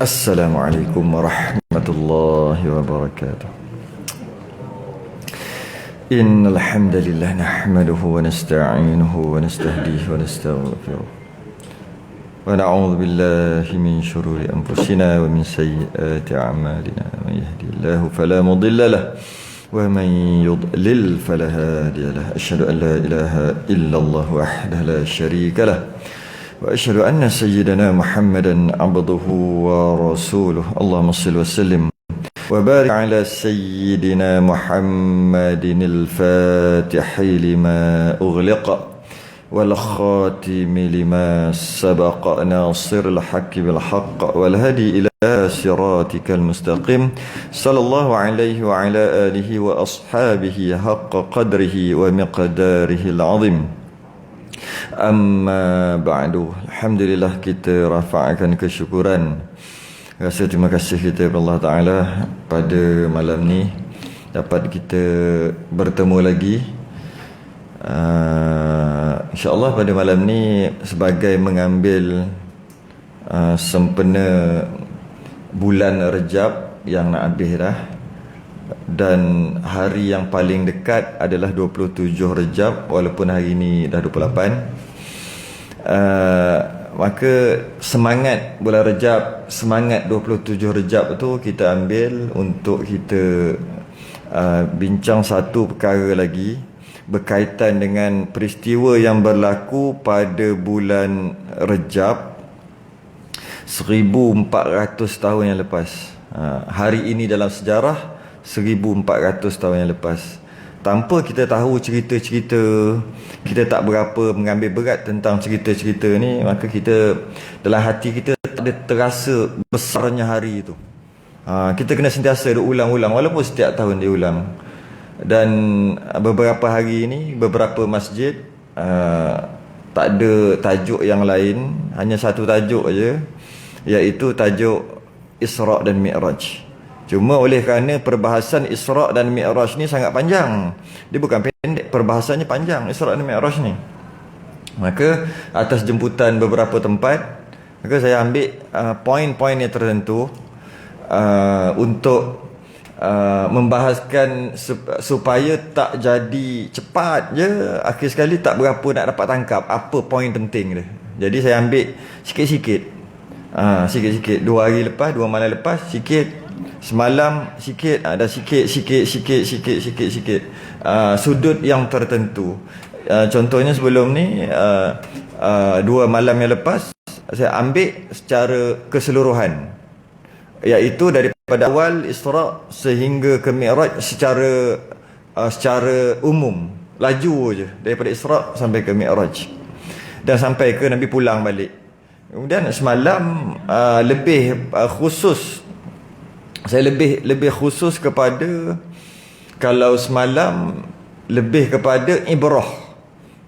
Assalamualaikum warahmatullahi wabarakatuh. Innal hamdalillah nahmaduhu wa nasta'inuhu wa nastahdihi wa nastaghfiruh. Wa na'udzu billahi min shururi anfusina wa min sayyiati a'malina. Man yahdihillahu fala mudilla lahu wa man yudlil fala hadiya lahu. Asyhadu an la ilaha illallah wahdahu la syarika lahu. وأشهد أن سيدنا محمدا عبده ورسوله اللهم صل وسلم وبارك على سيدنا محمد الفاتح لما أغلق والخاتم لما سبق ناصر الحق بالحق والهدي إلى صراطك المستقيم صلى الله عليه وعلى آله وأصحابه حق قدره ومقداره العظيم. Amma ba'du. Alhamdulillah, kita rafa'kan kesyukuran, rasa terima kasih kita kepada Allah Ta'ala pada malam ni dapat kita bertemu lagi. InsyaAllah pada malam ni sebagai mengambil sempena bulan Rejab yang nak habis dah, dan hari yang paling dekat adalah 27 Rejab, walaupun hari ini dah 28. Maka semangat bulan Rejab, semangat 27 Rejab tu kita ambil untuk kita bincang satu perkara lagi berkaitan dengan peristiwa yang berlaku pada bulan Rejab 1400 tahun yang lepas. Hari ini dalam sejarah 1400 tahun yang lepas. Tanpa kita tahu cerita-cerita, kita tak berapa mengambil berat tentang cerita-cerita ni, maka kita dalam hati kita tak ada terasa besarnya hari itu. Kita kena sentiasa ulang-ulang walaupun setiap tahun diulang. Dan beberapa hari ini beberapa masjid tak ada tajuk yang lain, hanya satu tajuk aja, iaitu tajuk Isra' dan Mi'raj. Cuma oleh kerana perbahasan Isra' dan Mi'raj ni sangat panjang, dia bukan pendek, perbahasannya panjang Isra' dan Mi'raj ni. Maka atas jemputan beberapa tempat, maka saya ambil poin-poin yang tertentu untuk membahaskan supaya tak jadi cepat je, akhir sekali tak berapa nak dapat tangkap apa poin penting dia. Jadi saya ambil sikit-sikit, sikit-sikit. 2 hari lepas, 2 malam lepas, sikit. Semalam sikit, ada sikit, sudut yang tertentu. Contohnya sebelum ni 2 malam yang lepas saya ambil secara keseluruhan, iaitu daripada awal Isra' sehingga ke Mi'raj secara umum, laju je daripada Isra' sampai ke Mi'raj dan sampai ke Nabi pulang balik. Kemudian semalam lebih khusus, saya lebih khusus kepada, kalau semalam lebih kepada ibrah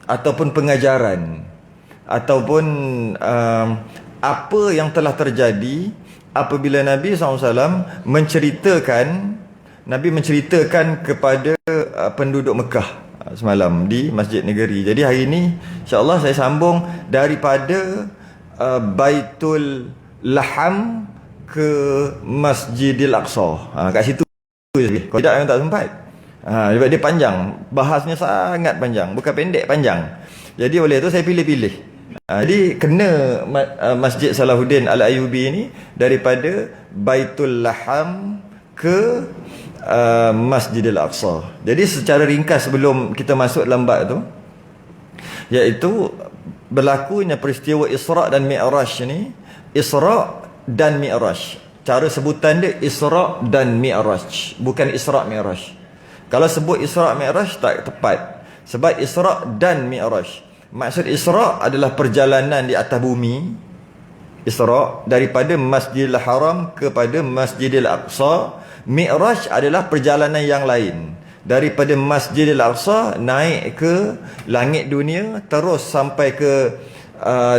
ataupun pengajaran, ataupun apa yang telah terjadi apabila Nabi SAW menceritakan kepada penduduk Mekah semalam di Masjid Negeri. Jadi hari ini insyaAllah saya sambung daripada Baitul Laham ke Masjidil Aqsa. Kat situ je. Kalau tidak memang tak sempat. Sebab dia panjang, bahasnya sangat panjang, bukan pendek, panjang. Jadi oleh itu saya pilih-pilih. Jadi kena Masjid Salahuddin Al-Ayyubi ni daripada Baitul Laham ke Masjidil Aqsa. Jadi secara ringkas sebelum kita masuk dalam bab tu, iaitu berlakunya peristiwa Isra' dan Mi'raj ni. Isra' dan Mi'raj, cara sebutan dia Isra' dan Mi'raj, bukan Isra' Mi'raj. Kalau sebut Isra' Mi'raj tak tepat, sebab Isra' dan Mi'raj, maksud Isra' adalah perjalanan di atas bumi, Isra' daripada Masjidil Haram kepada Masjidil Aqsa. Mi'raj adalah perjalanan yang lain, daripada Masjidil Aqsa naik ke langit dunia, terus sampai ke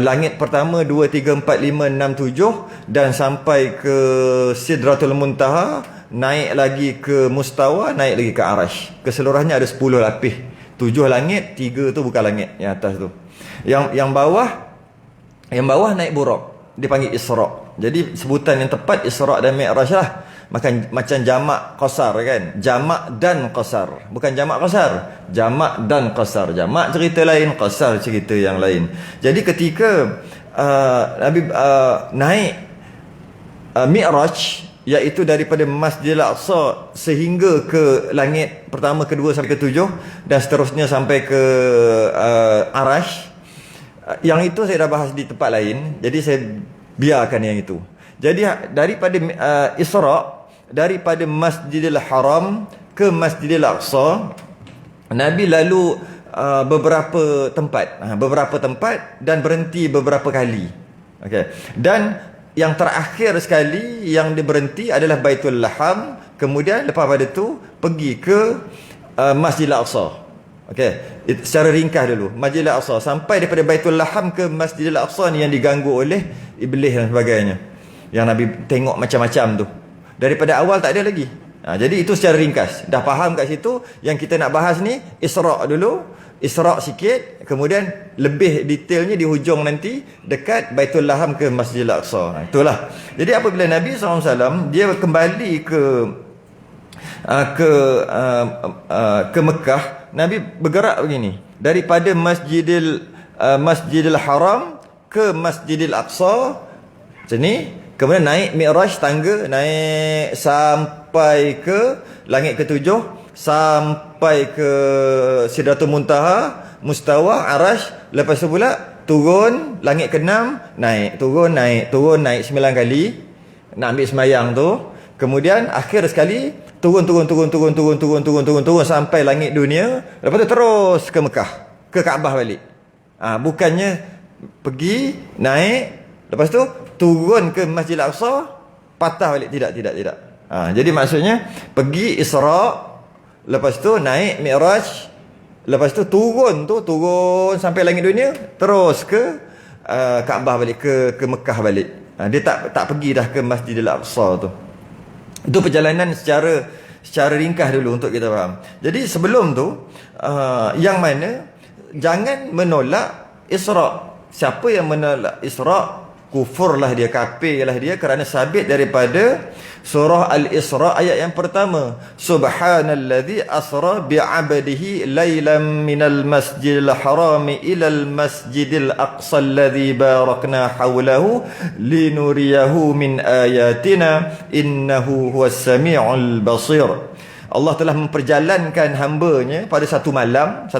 langit pertama, 2, 3, 4, 5, 6, 7, dan sampai ke Sidratul Muntaha, naik lagi ke Mustawa, naik lagi ke Arash. Keseluruhannya ada 10 lapis, 7 langit, 3 tu bukan langit yang atas tu. Yang bawah naik Buraq, dipanggil Isra'. Jadi sebutan yang tepat Isra' dan Mi'raj lah. Macam jamak qasar kan. Jamak dan qasar. Bukan jamak qasar. Jamak dan qasar. Jamak cerita lain, qasar cerita yang lain. Jadi ketika Nabi naik Mi'raj, iaitu daripada Masjidil Aqsa sehingga ke langit pertama, kedua sampai ke tujuh, dan seterusnya sampai ke Arash. Yang itu saya dah bahas di tempat lain, jadi saya biarkan yang itu. Jadi daripada Isra', daripada Masjidil Haram ke Masjidil Aqsa, Nabi lalu beberapa tempat dan berhenti beberapa kali. Okey. Dan yang terakhir sekali yang dia berhenti adalah Baitul Laham. Kemudian lepas pada tu pergi ke Masjidil Aqsa. Okey, secara ringkas dulu. Masjidil Aqsa sampai daripada Baitul Laham ke Masjidil Aqsa ni yang diganggu oleh iblis dan sebagainya. Yang Nabi tengok macam-macam tu. Daripada awal tak ada lagi. Jadi itu secara ringkas. Dah faham kat situ. Yang kita nak bahas ni Isra' dulu. Isra' sikit, kemudian lebih detailnya di hujung nanti dekat Baitul Laham ke Masjidil Aqsa. Itulah. Jadi apabila Nabi SAW dia kembali ke Mekah, Nabi bergerak begini daripada Masjidil Haram ke Masjidil Aqsa macam ni, kemudian naik Mi'raj, tangga naik sampai ke langit ketujuh, sampai ke Sidratul Muntaha, Mustawa, Arash. Lepas tu pula turun langit ke-6, naik, turun, naik, turun, naik 9 kali nak ambil sembahyang tu. Kemudian akhir sekali turun sampai langit dunia. Lepas tu terus ke Mekah, ke Kaabah balik. Bukannya pergi naik, lepas tu turun ke Masjidil Aqsa, patah balik. Tidak. Jadi maksudnya pergi Isra', lepas tu naik Mi'raj, lepas tu turun sampai langit dunia, terus ke Kaabah balik, ke Mekah balik. Dia tak pergi dah ke Masjidil Aqsa tu. Itu perjalanan secara ringkas dulu untuk kita faham. Jadi sebelum tu yang mana jangan menolak Isra'. Siapa yang menolak Isra', kufurlah dia, kafirlah dia, kerana sabit daripada surah Al-Isra' ayat yang pertama. Subhanalladzi asra bi'abdihi laylan minal masjidil harami ilal masjidil aqsa alladzi barakna hawlahu linuriyahu min ayatina innahu huwas sami'ul basir. Allah telah memperjalankan hamba-Nya pada satu malam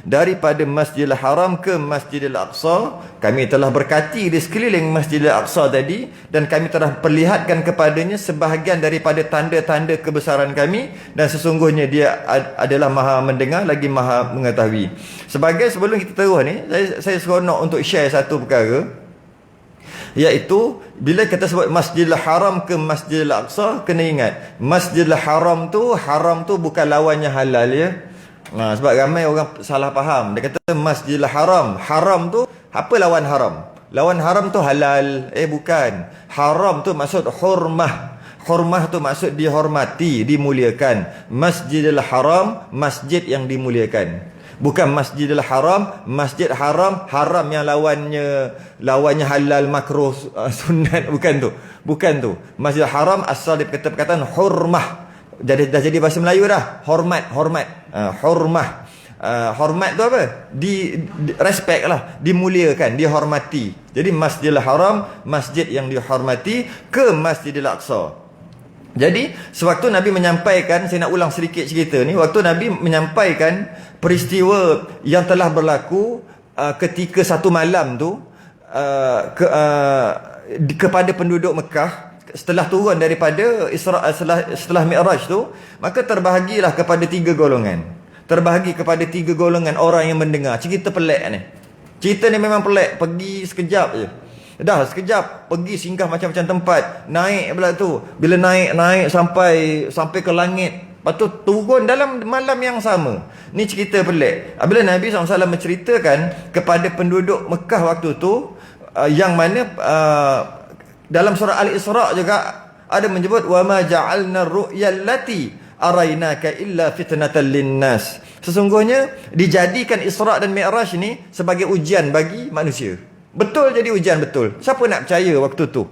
daripada Masjidil Haram ke Masjidil Aqsa. Kami telah berkati di sekeliling Masjidil Aqsa tadi, dan kami telah perlihatkan kepadanya sebahagian daripada tanda-tanda kebesaran kami, dan sesungguhnya dia adalah maha mendengar lagi maha mengetahui. Sebelum kita terus ni, saya seronok untuk share satu perkara, iaitu bila kita sebut Masjidil Haram ke Masjidil Aqsa, kena ingat Masjidil Haram tu bukan lawannya halal, ya. Sebab ramai orang salah faham. Dia kata Masjidil Haram, haram tu apa lawan haram? Lawan haram tu halal. Bukan. Haram tu maksud hurmah. Hurmah tu maksud dihormati, dimuliakan. Masjidil Haram, masjid yang dimuliakan. Bukan Masjidil Haram, masjid haram, haram yang lawannya halal, makruh, sunat. Bukan tu. Masjidil Haram asal dia perkataan hurmah. Dah jadi bahasa Melayu dah. Hormat. Hormah. Hormat tu apa? Respect lah, dimuliakan, dihormati. Jadi Masjidil Haram, masjid yang dihormati, ke Masjidil Aqsa. Jadi sewaktu Nabi menyampaikan, saya nak ulang sedikit cerita ni, waktu Nabi menyampaikan peristiwa yang telah berlaku ketika satu malam tu kepada penduduk Mekah setelah turun daripada setelah Mi'raj tu, maka terbahagilah kepada 3 golongan. Terbahagi kepada 3 golongan orang yang mendengar. Cerita pelik ni. Cerita ni memang pelik, pergi sekejap je. Dah sekejap pergi singgah macam-macam tempat, naik pula tu. Bila naik sampai ke langit, lepas tu turun dalam malam yang sama. Ni cerita pelik. Bila Nabi SAW menceritakan kepada penduduk Mekah waktu tu, yang mana dalam surah Al-Isra' juga ada menyebut wa ma ja'alna ar-ru'ya allati arainaka illa fitnatan linnas. Sesungguhnya dijadikan Isra' dan Mi'raj ni sebagai ujian bagi manusia. Betul jadi ujian betul. Siapa nak percaya waktu tu?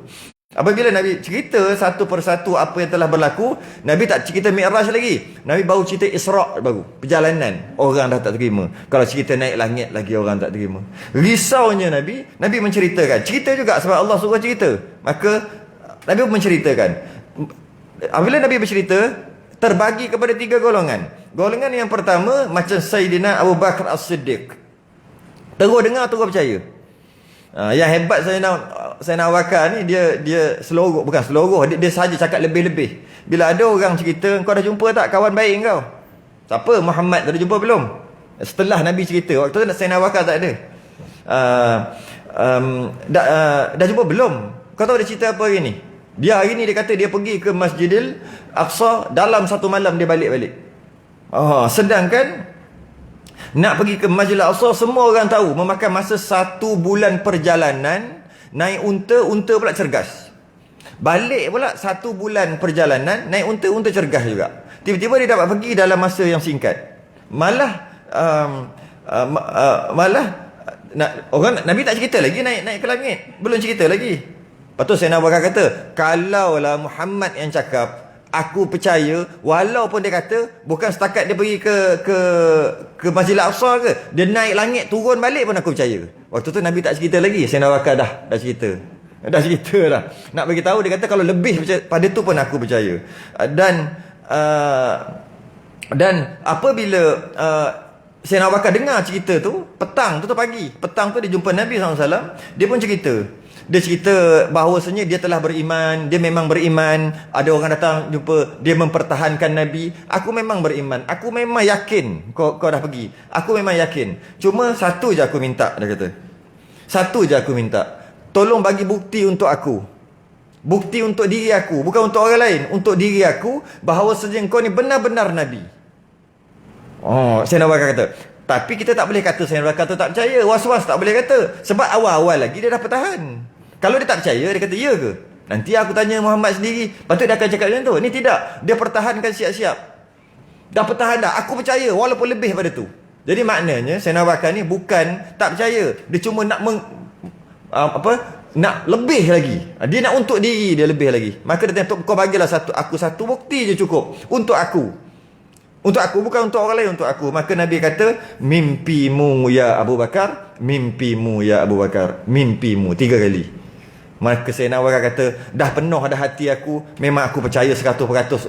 Apabila Nabi cerita satu persatu apa yang telah berlaku, Nabi tak cerita Mi'raj lagi. Nabi baru cerita Isra' baru. Perjalanan. Orang dah tak terima. Kalau cerita naik langit lagi orang tak terima. Risaunya Nabi menceritakan. Cerita juga sebab Allah suruh cerita. Maka Nabi menceritakan. Apabila Nabi bercerita, terbagi kepada 3 golongan. Golongan yang pertama macam Sayyidina Abu Bakar As-Siddiq. Terus dengar, terus percaya. Yang hebat Sayyidina Abu Bakar ni dia seloroh, bukan seloroh, dia saja cakap lebih-lebih. Bila ada orang cerita, kau dah jumpa tak kawan baik kau? Siapa? Muhammad, dah jumpa belum? Setelah Nabi cerita, waktu tu Sayyidina Abu Bakar tak ada. Dah jumpa belum? Kau tahu dia cerita apa hari ni? Dia hari ni dia kata dia pergi ke Masjidil Aqsa, dalam satu malam dia balik-balik. Sedangkan nak pergi ke Masjidil Aqsa semua orang tahu memakan masa 1 bulan perjalanan. Naik unta pula cergas. Balik pula 1 bulan perjalanan, naik unta cergas juga. Tiba-tiba dia dapat pergi dalam masa yang singkat. Malah orang Nabi tak cerita lagi naik ke langit. Belum cerita lagi. Lepas tu Sayyidina Abu Bakar kata, kalaulah Muhammad yang cakap, aku percaya, walaupun dia kata bukan setakat dia pergi ke Masjidil Aqsa ke, dia naik langit turun balik pun aku percaya. Waktu tu Nabi tak cerita lagi, Sayyidina Abu Bakar dah cerita dah. Nak bagi tahu, dia kata kalau lebih pada tu pun aku percaya. Dan apabila Sayyidina Abu Bakar dengar cerita tu, petang tu pagi, petang tu dia jumpa Nabi SAW, dia pun cerita. Dia cerita bahawasanya dia telah beriman, dia memang beriman. Ada orang datang jumpa, dia mempertahankan Nabi. Aku memang beriman, aku memang yakin kau dah pergi. Aku memang yakin. Cuma satu je aku minta, dia kata. Satu je aku minta. Tolong bagi bukti untuk aku. Bukti untuk diri aku, bukan untuk orang lain. Untuk diri aku, bahawasanya kau ni benar-benar Nabi. Sayyidina Abu Bakar kata, tapi kita tak boleh kata Sayyidina Abu Bakar tu tak percaya. Was-was tak boleh kata. Sebab awal-awal lagi dia dah pertahan. Kalau dia tak percaya, dia kata ya ke? Nanti aku tanya Muhammad sendiri, patut dia akan cakap macam tu. Ni tidak. Dia pertahankan siap-siap. Dah pertahan dah. Aku percaya walaupun lebih pada tu. Jadi maknanya Sayyidina Abu Bakar ni bukan tak percaya. Dia cuma nak nak lebih lagi. Dia nak untuk diri dia lebih lagi. Maka dia kata, kau bagilah aku satu bukti je cukup. Untuk aku. Untuk aku, bukan untuk orang lain, untuk aku. Maka Nabi kata, mimpimu ya Abu Bakar, mimpimu ya Abu Bakar, mimpimu 3 kali. Maka Sayyidina Abu Bakar kata, dah penuh dah hati aku, memang aku percaya 100%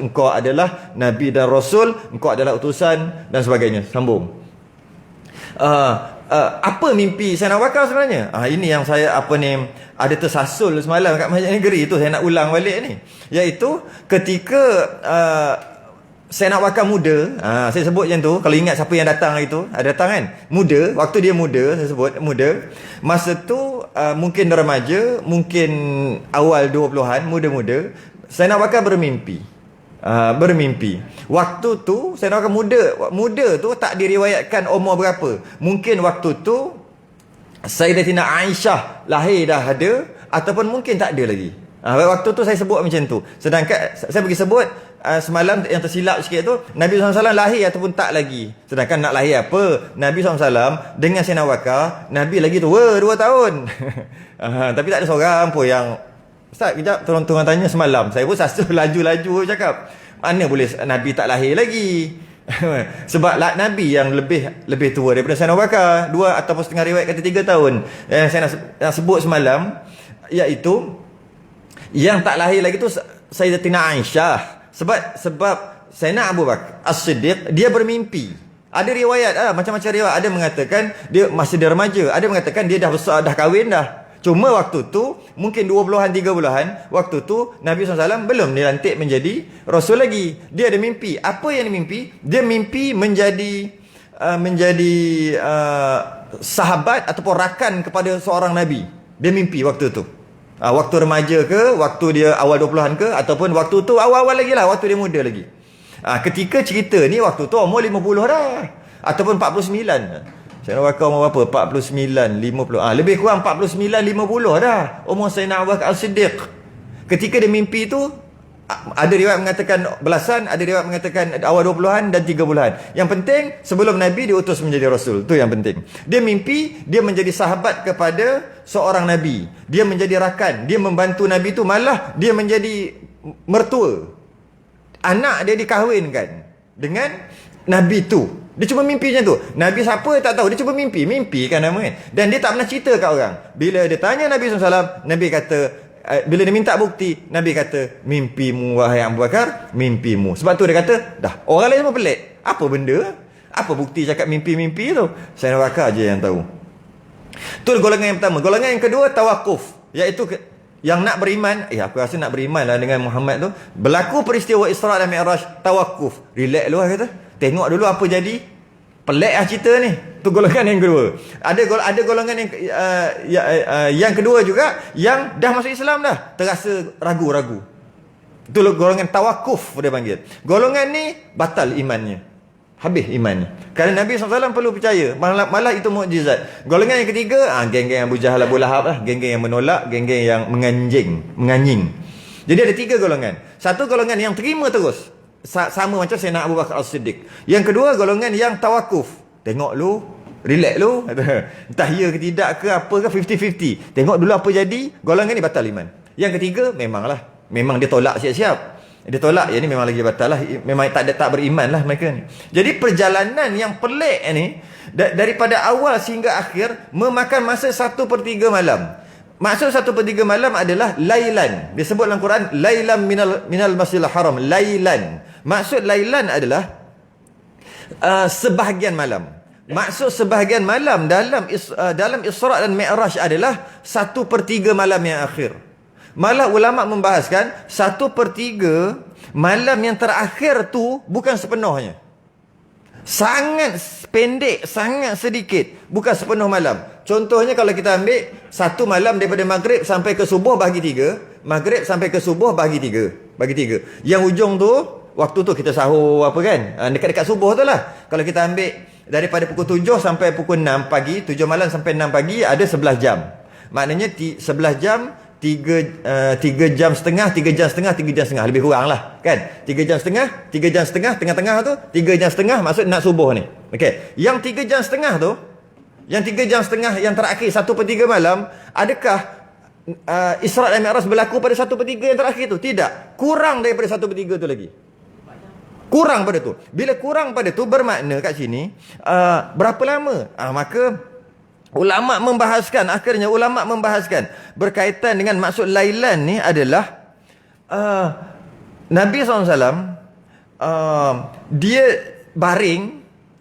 engkau adalah Nabi dan Rasul, engkau adalah utusan dan sebagainya. Sambung. Apa mimpi Sayyidina Abu Bakar sebenarnya? Ini yang saya ada tersasul semalam kat Masjid Negeri tu, saya nak ulang balik ni. Iaitu ketika Sayyidina Abu Bakar muda, saya sebut macam tu. Kalau ingat siapa yang datang itu, ada datang kan? Muda, waktu dia muda, saya sebut muda. Masa tu mungkin remaja, mungkin awal 20-an, muda-muda. Sayyidina Abu Bakar bermimpi. Waktu tu Sayyidina Abu Bakar muda tu tak diriwayatkan umur berapa. Mungkin waktu tu Sayyidatina Aisyah lahir dah ada, ataupun mungkin tak ada lagi. Waktu tu saya sebut macam tu. Sedangkan saya pergi sebut semalam yang tersilap sikit tu, Nabi SAW lahir ataupun tak lagi. Sedangkan nak lahir apa, Nabi SAW dengan Sayyidina Abu Bakar, Nabi lagi tu 2 tahun. Tapi tak ada seorang pun yang, Ustaz kejap, tolong tanya semalam. Saya pun sasa laju-laju cakap, mana boleh Nabi tak lahir lagi. Sebab Nabi yang lebih tua daripada Sayyidina Abu Bakar, 2 ataupun setengah riwayat kata 3 tahun. Saya nak sebut semalam, iaitu yang tak lahir lagi tu Sayyidatina Aisyah. Sebab Sayyidina Abu Bakar As-Siddiq dia bermimpi. Ada riwayat macam-macam riwayat. Ada mengatakan dia masih dia remaja, ada mengatakan dia dah besar, dah kahwin dah. Cuma waktu tu mungkin 20-an 30-an, waktu tu Nabi SAW belum dilantik menjadi Rasul lagi. Dia ada mimpi. Apa yang dia mimpi? Dia mimpi menjadi sahabat ataupun rakan kepada seorang Nabi. Dia mimpi waktu tu. Waktu remaja ke, waktu dia awal 20-an ke, ataupun waktu tu awal-awal lagi lah, waktu dia muda lagi. Ketika cerita ni waktu tu umur 50 dah, ataupun 49. Sayyidina Abu Bakar umur berapa? 49, 50. Lebih kurang 49, 50 dah umur Sayyidina Abu Bakar As-Siddiq. Ketika dia mimpi tu, Ada riwayat mengatakan belasan, ada riwayat mengatakan awal 20-an dan 30-an. Yang penting sebelum Nabi diutus menjadi Rasul. Itu yang penting. Dia mimpi dia menjadi sahabat kepada seorang Nabi. Dia menjadi rakan. Dia membantu Nabi tu, malah dia menjadi mertua. Anak dia dikahwinkan dengan Nabi tu. Dia cuma mimpi macam tu. Nabi siapa tak tahu. Dia cuma mimpi. Mimpi kan nama kan. Dan dia tak pernah cerita kat orang. Bila dia tanya Nabi SAW, Nabi kata, bila dia minta bukti, Nabi kata, mimpimu wahai Abu Bakar, mimpimu. Sebab tu dia kata, dah, orang lain semua pelik. Apa benda? Apa bukti cakap mimpi-mimpi tu? Sayyidina Abu Bakar je yang tahu. Itu golongan yang pertama. Golongan yang kedua, tawakuf. Iaitu yang nak beriman, aku rasa nak beriman lah dengan Muhammad tu. Berlaku peristiwa Isra' dan Mi'raj, tawakuf. Relax dulu lah kata. Tengok dulu apa jadi. Pelik lah cerita ni. Tu golongan yang kedua. Ada golongan yang kedua juga, yang dah masuk Islam dah, terasa ragu-ragu. Itu golongan tawakuf dia panggil. Golongan ni batal imannya. Habis imannya. Kerana Nabi SAW perlu percaya. Malah itu mukjizat. Golongan yang ketiga, geng-geng Abu Jahal, Abu Lahab lah. Geng-geng yang menolak, geng-geng yang menganying. Jadi ada 3 golongan. Satu golongan yang terima terus. Sama macam Sayyidina Abu Bakar As-Siddiq. Yang kedua, golongan yang tawakuf. Tengok lu, relax lu. Entah ya ke tidak ke apa ke, 50-50. Tengok dulu apa jadi. Golongan ni batal iman. Yang ketiga, memanglah. Memang dia tolak siap-siap. Dia tolak, ya ni memang lagi batal lah. Memang tak beriman lah mereka ni. Jadi perjalanan yang pelik ni, daripada awal sehingga akhir, memakan masa 1/3 malam. Maksud 1/3 malam adalah lailan. Disebut dalam Quran, lailan minal masjidil haram. Lailan. Maksud lailan adalah sebahagian malam. Maksud sebahagian malam dalam Isra' dan Mi'raj adalah 1/3 malam yang akhir. Malah ulama' membahaskan 1/3 malam yang terakhir tu bukan sepenuhnya. Sangat pendek, sangat sedikit. Bukan sepenuh malam. Contohnya kalau kita ambil satu malam daripada maghrib sampai ke subuh bahagi 3. Maghrib sampai ke subuh bahagi 3. Bagi 3. Yang ujung tu, waktu tu kita sahur apa kan, dekat-dekat subuh tu lah. Kalau kita ambil daripada pukul 7 sampai pukul 6 pagi, 7 malam sampai 6 pagi, ada 11 jam. Maknanya 11 jam, 3 jam setengah, 3 jam setengah, 3 jam setengah. Lebih kurang lah kan. 3 jam setengah, 3 jam setengah, tengah-tengah tu 3 jam setengah maksud nak subuh ni. Okey. Yang 3 jam setengah tu, yang 3 jam setengah yang terakhir 1/3 malam, adakah Isra' dan Mi'raj berlaku pada 1/3 yang terakhir tu? Tidak. Kurang daripada 1/3 tu lagi. Kurang pada tu. Bila kurang pada tu, bermakna kat sini berapa lama? Maka ulama' membahaskan, akhirnya ulama' membahaskan berkaitan dengan maksud lailan ni adalah Nabi SAW dia baring.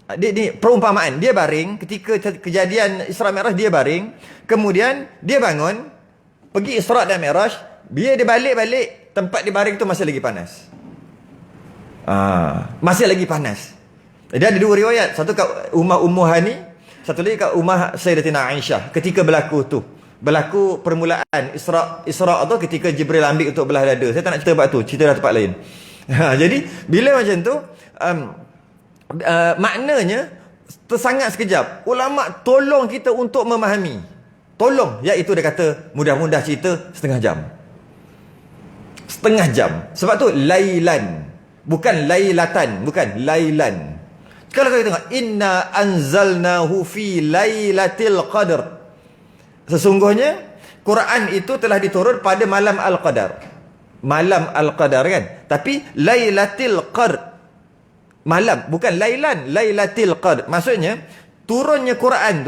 Ini perumpamaan, dia baring ketika kejadian Isra' Mi'raj, dia baring, kemudian dia bangun, pergi Isra' dan Mi'raj, dia balik tempat dia baring tu masih lagi panas. Masih lagi panas. Jadi ada 2 riwayat, satu kat rumah Ummu Hani, satu lagi kat rumah Sayyidatina Aisyah ketika berlaku permulaan Isra' tu ketika Jibril ambil untuk belah dada. Saya tak nak cerita bab tu, cerita dah tempat lain. Jadi bila macam tu, maknanya tersangat sekejap. Ulama' tolong kita untuk memahami. Tolong, iaitu dia kata mudah-mudah cerita setengah jam. Setengah jam. Sebab tu lailan, bukan lailatan, bukan lailan. Kalau kita tengok, inna anzalnahu fi lailatul qadr. Sesungguhnya Quran itu telah diturun pada malam al-qadar. Malam al-qadar kan? Tapi lailatul qadr, malam, bukan lailan, lailatul qadr. Maksudnya turunnya Quran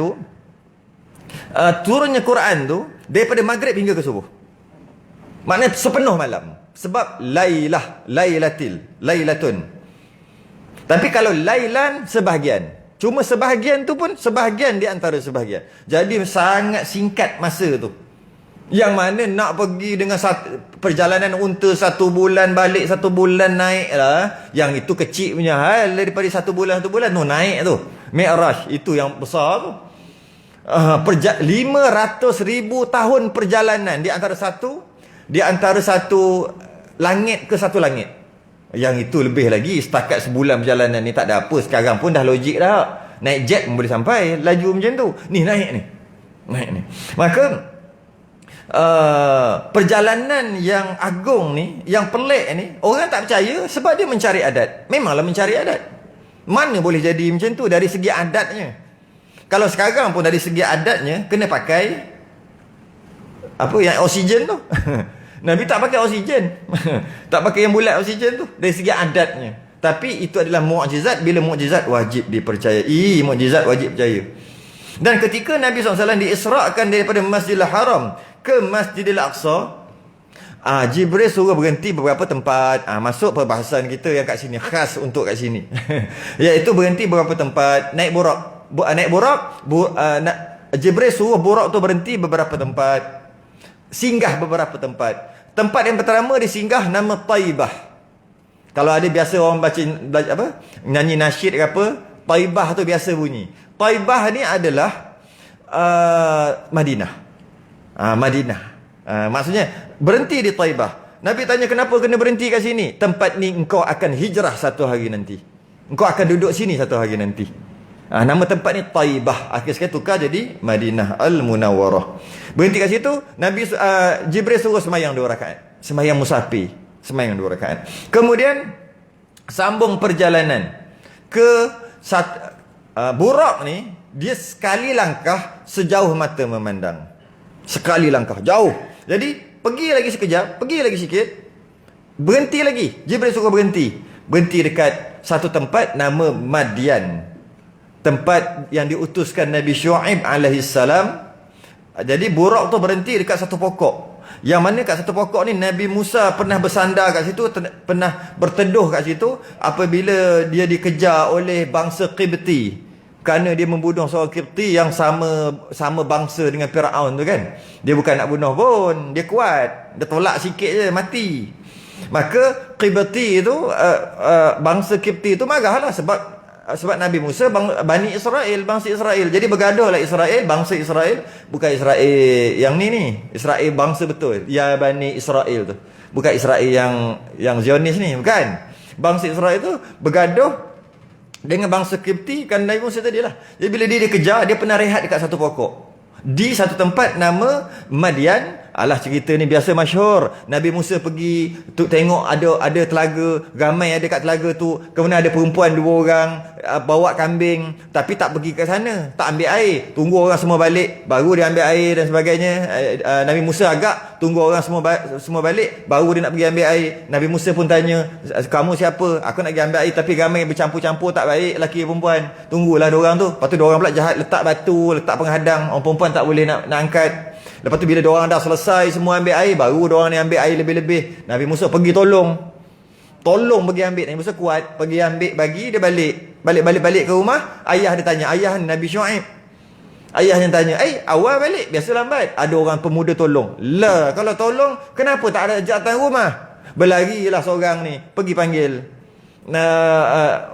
tu daripada maghrib hingga ke subuh. Maknanya sepenuh malam. Sebab lailatun. Tapi kalau lailan, sebahagian. Cuma sebahagian tu pun sebahagian di antara sebahagian. Jadi sangat singkat masa tu. Yang mana nak pergi dengan perjalanan unta 1 bulan, balik 1 bulan, naik lah. Yang itu kecil punya hal. Daripada 1 bulan tu naik tu. Mi'raj itu yang besar tu. 500,000 tahun perjalanan di antara satu langit ke satu langit. Yang itu lebih lagi. Setakat sebulan perjalanan ni tak ada apa. Sekarang pun dah logik dah. Naik jet pun boleh sampai laju macam tu. Ni naik ni. Maka perjalanan yang agung ni, yang pelik ni, orang tak percaya sebab dia mencari adat. Memanglah mencari adat. Mana boleh jadi macam tu dari segi adatnya. Kalau sekarang pun dari segi adatnya kena pakai apa yang oksigen tu. Nabi tak pakai oksigen. Tak pakai yang bulat oksigen tu dari segi adatnya. Tapi itu adalah mukjizat. Bila mukjizat wajib dipercayai, mukjizat wajib percaya. Dan ketika Nabi SAW diisrakan daripada Masjidil Haram ke Masjidil Aqsa, Jibril suruh berhenti beberapa tempat. Masuk perbahasan kita yang kat sini, khas untuk kat sini. Iaitu berhenti beberapa tempat, naik burak. Jibril suruh burak tu berhenti beberapa tempat, singgah beberapa tempat. Tempat yang pertama disinggah nama Taibah. Kalau ada biasa orang baca apa, nyanyi nasyid ke apa, Taibah tu biasa bunyi. Taibah ni adalah Madinah. Madinah. Maksudnya berhenti di Taibah. Nabi tanya kenapa kena berhenti kat sini? Tempat ni engkau akan hijrah satu hari nanti. Engkau akan duduk sini satu hari nanti. Nama tempat ni Taibah. Akhir sekali tukar jadi Madinah Al-Munawwarah. Berhenti kat situ, Nabi Jibril suruh semayang 2 rakaat. Semayang musafir. Semayang 2 rakaat. Kemudian sambung perjalanan ke burak ni, dia sekali langkah sejauh mata memandang. Sekali langkah jauh. Jadi pergi lagi sekejap, pergi lagi sikit, berhenti lagi. Jibril suruh berhenti. Berhenti dekat satu tempat nama Madian. Tempat yang diutuskan Nabi Syuaib alaihissalam. Jadi burak tu berhenti dekat satu pokok. Yang mana kat satu pokok ni Nabi Musa pernah bersandar kat situ, pernah berteduh kat situ apabila dia dikejar oleh bangsa Qibti, kerana dia membunuh seorang Qibti yang sama bangsa dengan Firaun tu kan. Dia bukan nak bunuh pun, dia kuat, dia tolak sikit je mati. Maka Qibti tu bangsa Qibti tu marahlah sebab Nabi Musa Bani Israel, bangsa Israel. Jadi bergaduhlah Israel, bangsa Israel. Bukan Israel yang ni Israel bangsa betul, ya Bani Israel tu. Bukan Israel yang Zionis ni, bukan. Bangsa Israel tu bergaduh dengan bangsa Qibti kan Nabi Musa tadi lah. Jadi bila dia dikejar, dia pernah rehat dekat satu pokok di satu tempat nama Madian. Alah, cerita ni biasa masyhur. Nabi Musa pergi tengok ada telaga, ramai ada kat telaga tu. Kemudian ada perempuan 2 orang bawa kambing, tapi tak pergi ke sana, tak ambil air, tunggu orang semua balik baru dia ambil air dan sebagainya. Nabi Musa agak tunggu orang semua balik baru dia nak pergi ambil air. Nabi Musa pun tanya, kamu siapa? Aku nak pergi ambil air, tapi ramai bercampur-campur, tak baik lelaki perempuan. Tunggulah 2 orang tu. Lepas tu 2 orang pula jahat, letak batu, letak penghadang, orang perempuan tak boleh nak angkat. Lepas tu bila 2 orang dah selesai semua ambil air, baru 2 orang ni ambil air lebih-lebih. Nabi Musa pergi tolong pergi ambil. Nabi Musa kuat, pergi ambil, bagi dia balik ke rumah. Ayah dia tanya, ayah Nabi Syuaib, ayahnya tanya, awal balik biasa lambat. Ada orang pemuda tolong. Lah, kalau tolong kenapa tak ada datang rumah? Berlarilah seorang ni pergi panggil,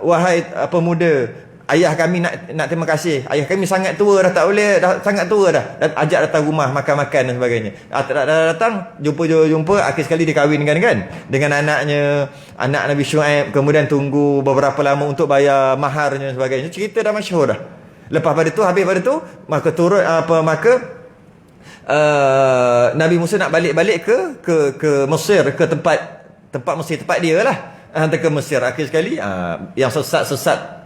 wahai pemuda, ayah kami nak terima kasih. Ayah kami sangat tua dah, tak boleh dah, sangat tua dah. Ajak datang rumah makan-makan dan sebagainya. Datang, jumpa, akhir sekali dikahwinkan kan dengan anaknya, anak Nabi Syuaib. Kemudian tunggu beberapa lama untuk bayar maharnya dan sebagainya. Cerita dah masyhur dah. Lepas pada tu, habis pada tu, maka Nabi Musa nak balik ke Mesir, ke tempat Mesir, tempat dia lah. Hantar ke Mesir. Akhir sekali yang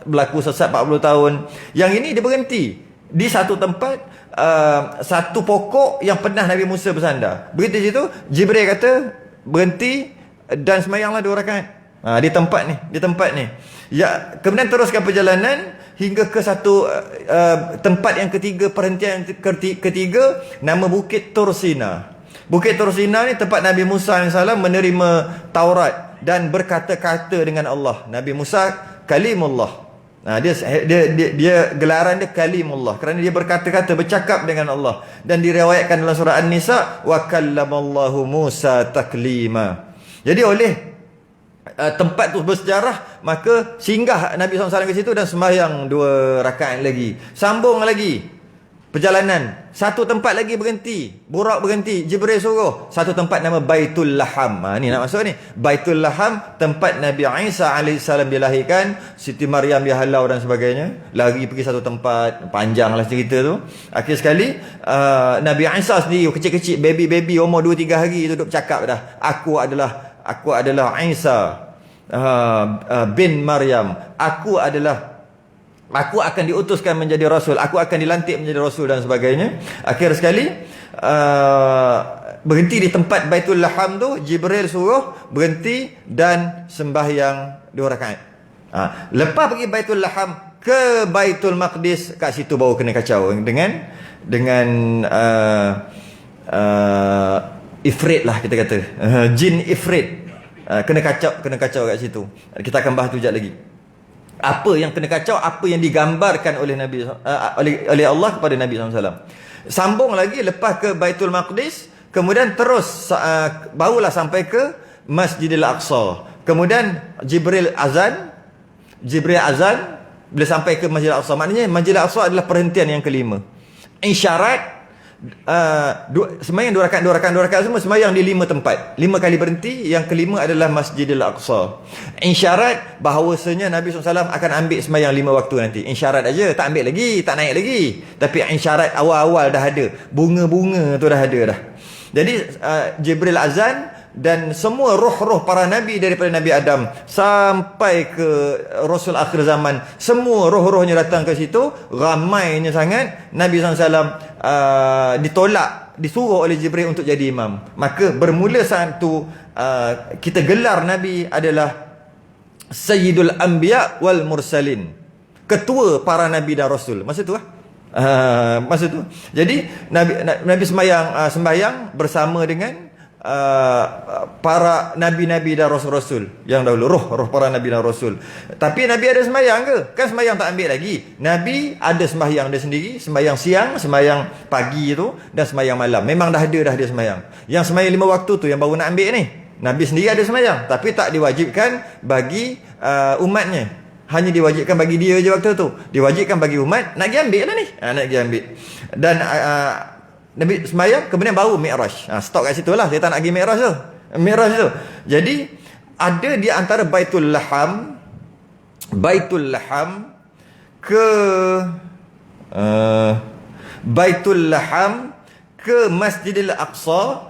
berlaku sesat 40 tahun. Yang ini dia berhenti di satu tempat, satu pokok yang pernah Nabi Musa bersandar. Berhenti situ, Jibril kata berhenti dan semayanglah 2 rakaat. Di tempat ni. Ya, kemudian teruskan perjalanan hingga ke satu tempat yang ketiga, perhentian ketiga, nama Bukit Tursina. Bukit Tursina ni tempat Nabi Musa AS menerima Taurat dan berkata-kata dengan Allah. Nabi Musa Kalimullah. Dia gelaran dia Kalimullah kerana dia berkata-kata, bercakap dengan Allah. Dan diriwayatkan dalam surah An-Nisa, wa kallamallahu Musa taklima. Jadi oleh tempat tu bersejarah, maka singgah Nabi SAW ke situ dan sembahyang 2 rakaat lagi. Sambung lagi Perjalanan, satu tempat lagi berhenti, Buraq berhenti, Jibril suruh, satu tempat nama Baitul Laham. Ni nak masuk ni. Baitul Laham, tempat Nabi Isa AS dilahirkan, Siti Maryam dihalau dan sebagainya. Lari pergi satu tempat, panjang lah cerita tu. Akhir sekali, Nabi Isa sendiri, kecil-kecil, baby-baby, umur 2-3 hari, duduk cakap dah, Aku adalah Isa bin Maryam. Aku akan diutuskan menjadi Rasul. Aku akan dilantik menjadi Rasul dan sebagainya. Akhir sekali, berhenti di tempat Baitul Laham tu. Jibril suruh berhenti dan sembahyang 2 rakaat. Lepas pergi Baitul Laham ke Baitul Maqdis, kat situ baru kena kacau dengan Ifrit lah kita kata. Jin Ifrit. Kena kacau kat situ. Kita akan bahas tu sekejap lagi. Apa yang kena kacau, apa yang digambarkan oleh Nabi oleh Allah kepada Nabi SAW. Sambung lagi lepas ke Baitul Maqdis, kemudian terus barulah sampai ke Masjidil Aqsa. Kemudian Jibril azan bila sampai ke Masjidil Aqsa. Maknanya Masjidil Aqsa adalah perhentian yang kelima. Isyarat sembahyang 2 rakaat semua sembahyang di 5 tempat. 5 kali berhenti, yang kelima adalah Masjidil Aqsa. Isyarat bahawasanya Nabi SAW akan ambil sembahyang 5 waktu nanti. Isyarat aja, tak ambil lagi, tak naik lagi. Tapi isyarat awal-awal dah ada. Bunga-bunga tu dah ada dah. Jadi Jibril azan, dan semua roh-roh para nabi daripada Nabi Adam sampai ke Rasul akhir zaman, semua roh-rohnya datang ke situ, ramainya sangat. Nabi SAW ditolak, disuruh oleh Jibril untuk jadi imam. Maka bermula saat itu kita gelar Nabi adalah Sayyidul Anbiya wal Mursalin, ketua para nabi dan rasul. Masa tu masa tu. Jadi Nabi sembahyang bersama dengan para nabi-nabi dan rasul-rasul yang dahulu, roh para nabi dan rasul. Tapi Nabi ada sembahyang ke? Kan sembahyang tak ambil lagi. Nabi ada sembahyang dia sendiri, sembahyang siang, sembahyang pagi tu, dan sembahyang malam. Memang dah dia sembahyang. Yang sembahyang 5 waktu tu yang baru nak ambil ni, Nabi sendiri ada sembahyang, tapi tak diwajibkan bagi umatnya. Hanya diwajibkan bagi dia je waktu tu. Diwajibkan bagi umat, nak pergi ambil lah ni. Nak pergi ambil. Dan Nabi sembahyang, kemudian baru Mi'raj. Stop kat situ lah. Saya tak nak pergi Mi'raj tu. Jadi ada di antara Baitul Laham ke Baitul Laham ke Masjidil Aqsa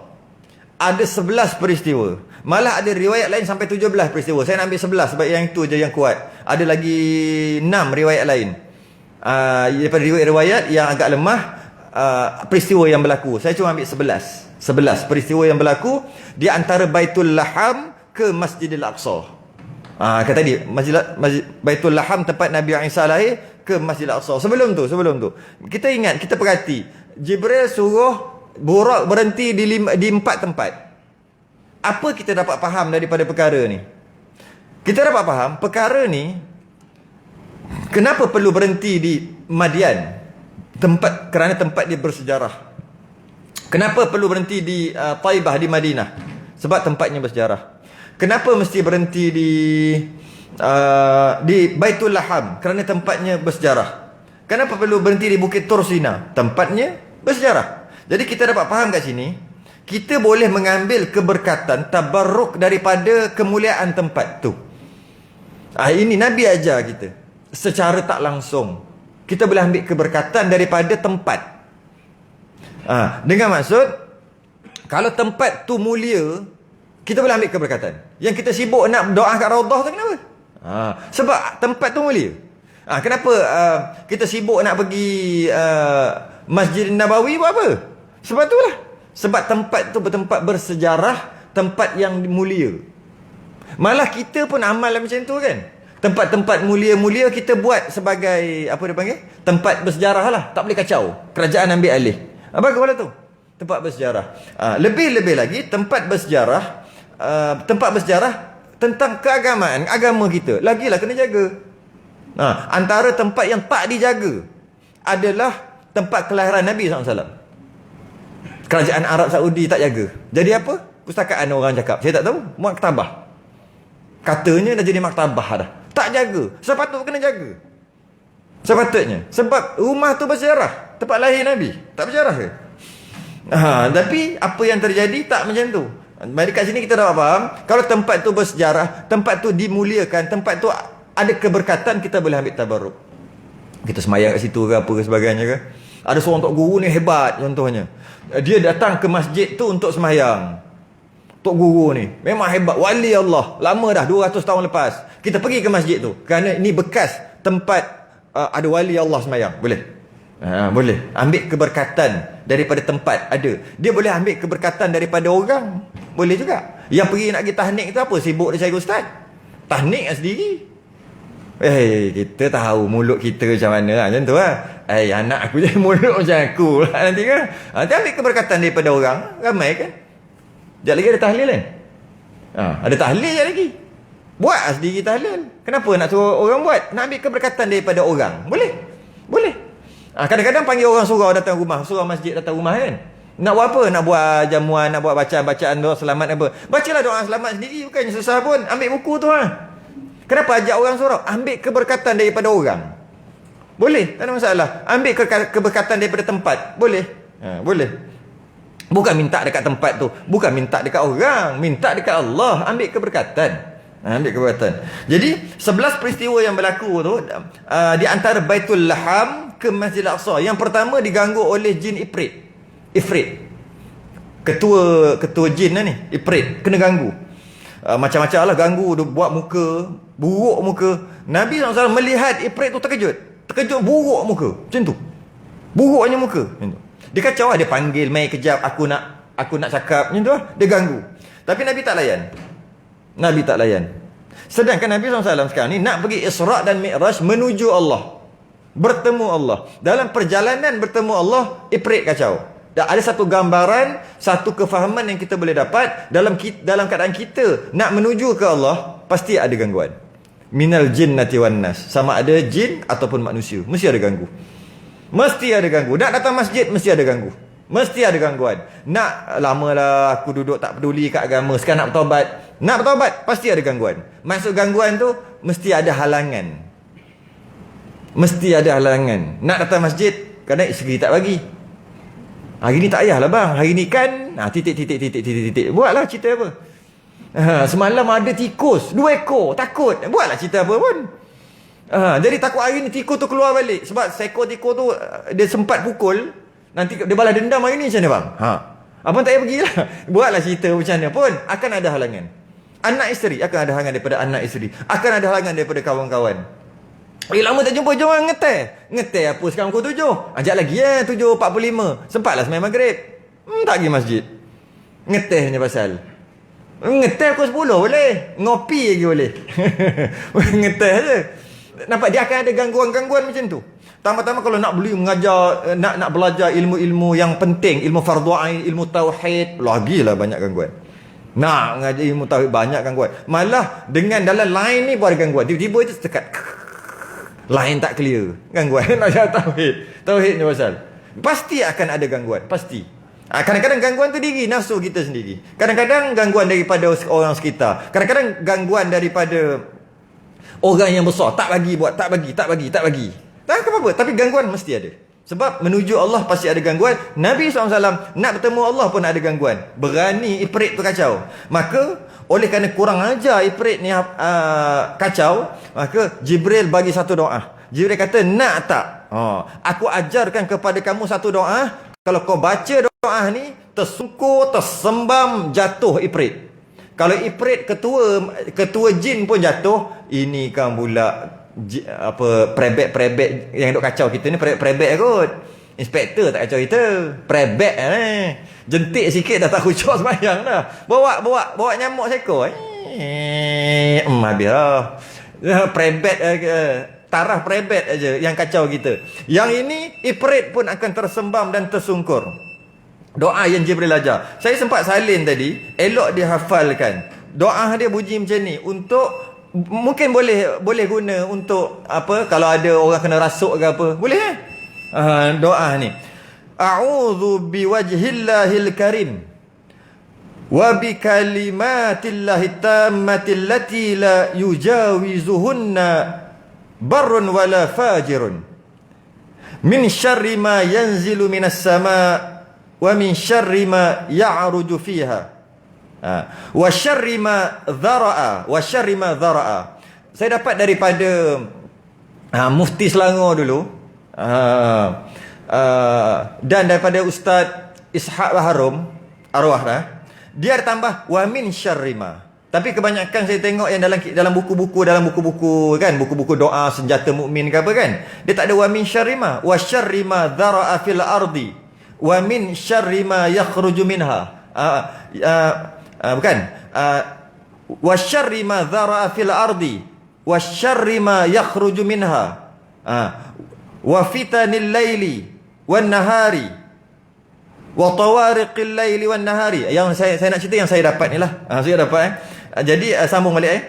ada 11 peristiwa. Malah ada riwayat lain sampai 17 peristiwa. Saya nak ambil 11 sebab yang itu je yang kuat. Ada lagi 6 riwayat lain. Daripada riwayat yang agak lemah, peristiwa yang berlaku. Saya cuma ambil 11 peristiwa yang berlaku di antara Baitul Laham ke Masjidil Aqsa. Kata tadi Baitul Laham tempat Nabi Isa lahir ke Masjidil Aqsa. Sebelum tu kita ingat, kita perhati, Jibril suruh Buraq berhenti di 4 tempat. Apa kita dapat faham daripada perkara ni? Kita dapat faham perkara ni, kenapa perlu berhenti di Madian? Kerana tempat dia bersejarah. Kenapa perlu berhenti di Taibah di Madinah? Sebab tempatnya bersejarah. Kenapa mesti berhenti di Baitul Laham? Kerana tempatnya bersejarah. Kenapa perlu berhenti di Bukit Tursina? Tempatnya bersejarah. Jadi kita dapat faham kat sini, kita boleh mengambil keberkatan, tabarruk daripada kemuliaan tempat tu. Ini Nabi ajar kita secara tak langsung. Kita boleh ambil keberkatan daripada tempat. Dengan maksud, kalau tempat tu mulia, kita boleh ambil keberkatan. Yang kita sibuk nak doa kat Raudah tu kenapa? Sebab tempat tu mulia. Kenapa kita sibuk nak pergi Masjid Nabawi buat apa? Sebab itulah. Sebab tempat tu bertempat bersejarah, tempat yang mulia. Malah kita pun amal macam tu kan. Tempat-tempat mulia-mulia kita buat sebagai, apa dia panggil, tempat bersejarah lah. Tak boleh kacau. Kerajaan ambil alih. Bagaimana tu? Tempat bersejarah. Lebih-lebih lagi, tempat bersejarah tentang keagamaan, agama kita. Lagilah kena jaga. Antara tempat yang tak dijaga adalah tempat kelahiran Nabi SAW. Kerajaan Arab Saudi tak jaga. Jadi apa? Pustakaan orang cakap. Saya tak tahu. Maktabah. Katanya dah jadi maktabah dah. Tak jaga. Sepatutnya kena jaga. Sepatutnya. Sebab rumah tu bersejarah. Tempat lahir Nabi. Tak berjarah ke? Tapi apa yang terjadi tak macam tu. Mari kat sini kita dapat faham, kalau tempat tu bersejarah, tempat tu dimuliakan, tempat tu ada keberkatan, kita boleh ambil tabarruk. Kita semayang kat situ ke apa ke sebagainya ke. Ada seorang tok guru ni hebat contohnya. Dia datang ke masjid tu untuk semayang. Tok guru ni memang hebat, wali Allah. Lama dah 200 tahun lepas. Kita pergi ke masjid tu kerana ini bekas tempat ada wali Allah semayang. Boleh? Boleh. Ambil keberkatan daripada tempat ada. Dia boleh ambil keberkatan daripada orang. Boleh juga. Yang pergi nak pergi tahnik tu apa? Sibuk dia cari ustaz. Tahnik sendiri. Kita tahu mulut kita macam mana lah. Macam tu lah. Anak aku jadi mulut macam aku lah nanti kan. Nanti ambil keberkatan daripada orang. Ramai kan. Sekejap lagi ada tahlil kan. Ada tahlil sekejap lagi. Buat lah sendiri tahlil. Kenapa nak suruh orang buat? Nak ambil keberkatan daripada orang. Boleh. Boleh. Kadang-kadang panggil orang surau datang rumah. Surau masjid datang rumah kan. Nak buat apa? Nak buat jamuan, nak buat bacaan-bacaan doa selamat apa. Bacalah doa selamat sendiri. Bukannya susah pun. Ambil buku tu lah. Kenapa ajak orang surau? Ambil keberkatan daripada orang. Boleh. Tak ada masalah. Ambil keberkatan daripada tempat. Boleh. Boleh. Bukan minta dekat tempat tu. Bukan minta dekat orang. Minta dekat Allah. Ambil keberkatan. Ambil keberkatan. Jadi 11 peristiwa yang berlaku tu di antara Baitul Laham ke Masjidil Aqsa. Yang pertama diganggu oleh jin Ifrit. Ketua jin lah ni, Ifrit, kena ganggu. Macam-macam lah ganggu, dia buat muka buruk muka. Nabi SAW melihat Ifrit tu terkejut buruk muka. Macam tu. Buruknya muka. Macam tu. Dia kacau lah, dia panggil, mai kejap, aku nak cakap. Macam tu lah, dia ganggu. Tapi Nabi tak layan. Sedangkan Nabi SAW sekarang ni nak pergi Isra' dan Mi'raj menuju Allah. Bertemu Allah. Dalam perjalanan bertemu Allah, Ifrit kacau. Dan ada satu gambaran, satu kefahaman yang kita boleh dapat dalam keadaan kita nak menuju ke Allah, pasti ada gangguan. Minal jinnati wan nas. Sama ada jin ataupun manusia, mesti ada ganggu. Mesti ada ganggu. Nak datang masjid mesti ada ganggu. Mesti ada gangguan. Nak lamalah aku duduk tak peduli kat agama, sekarang nak bertaubat, pasti ada gangguan. Maksud gangguan tu mesti ada halangan. Mesti ada halangan. Nak datang masjid, kadang isteri tak bagi. Hari ni tak payahlah bang. Hari ni kan titik. Buatlah cerita apa. Semalam ada tikus 2 ekor. Takut. Buatlah cerita apa pun. Jadi takut hari ni tikus tu keluar balik. Sebab seekor tikus tu dia sempat pukul. Nanti dia balas dendam hari ni macam mana bang? Abang tak payah pergilah. Buatlah cerita macam mana pun. Akan ada halangan. Anak isteri akan ada halangan daripada anak isteri. Akan ada halangan daripada kawan-kawan. Lama tak jumpa, jom ngeteh apa sekarang pukul 7. Ajak lagi 7.45. Sempatlah sembahyang maghrib. Tak pergi masjid. Ngeteh je pasal. Ngeteh pukul 10 boleh. Ngopi lagi boleh. Ngeteh je. Nampak dia akan ada gangguan-gangguan macam tu. Tambah-tambah kalau nak beli mengajar, nak belajar ilmu-ilmu yang penting, ilmu fardu ain, ilmu tauhid, lagilah banyak gangguan. Nak mengajar ilmu tauhid banyak gangguan. Malah dengan dalam line ni pun ada gangguan. Tiba-tiba itu setekat line tak clear. Gangguan nak ajar tauhid. Tauhid ni pasal. Pasti akan ada gangguan, pasti. Kadang-kadang gangguan tu diri nafsu kita sendiri. Kadang-kadang gangguan daripada orang sekitar. Kadang-kadang gangguan daripada orang yang besar, tak bagi buat, tak bagi. Tak apa-apa, tapi gangguan mesti ada. Sebab menuju Allah pasti ada gangguan. Nabi SAW nak bertemu Allah pun ada gangguan. Berani Ifrit tu kacau. Maka oleh kerana kurang ajar Ifrit ni kacau, maka Jibril bagi satu doa. Jibril kata, nak tak? Aku ajarkan kepada kamu satu doa. Kalau kau baca doa ni, tersungkur, tersembam, jatuh Ifrit. Kalau Ifrit ketua jin pun jatuh, ini kan pula prebet yang duk kacau kita ni, prebet kot. Inspektor tak kacau kita, prebet jentik sikit dah tak khusyuk sembahyang dah. Bawa nyamuk seekor. Habis lah. Prebet taraf prebet aja yang kacau kita. Yang ini Ifrit pun akan tersembam dan tersungkur. Doa yang Jibril ajar. Saya sempat salin tadi, elok dihafalkan. Doa dia bunyi macam ni untuk mungkin boleh guna untuk apa, kalau ada orang kena rasuk ke apa. Boleh doa ni. A'udzu biwajhillahil karim wa bi kalimatillahi tammati allati la yujawizuhunna barrun wala fajirun min syarri ma yanzilu minas sama wa min syarri ma ya'ruju fiha wa syarri ma dhara'a. Saya dapat daripada Mufti Selangor dulu dan daripada Ustaz Ishaq Baharum arwah dia ada tambah wa min syarri ma. Tapi kebanyakan saya tengok yang dalam buku-buku kan, buku-buku doa senjata mukmin ke apa kan, dia tak ada wa min syarri ma, wa syarri ma dhara'a fil ardi wa min syarri ma yakhruju minha. Bukan wa syarri ma dhara'a fil ardi wa syarri ma yakhruju minha wa fitanil laili wan nahari wa tawariqil laili wan nahari. Yang saya nak cerita yang saya dapat ni lah. Saya dapat jadi sambung balik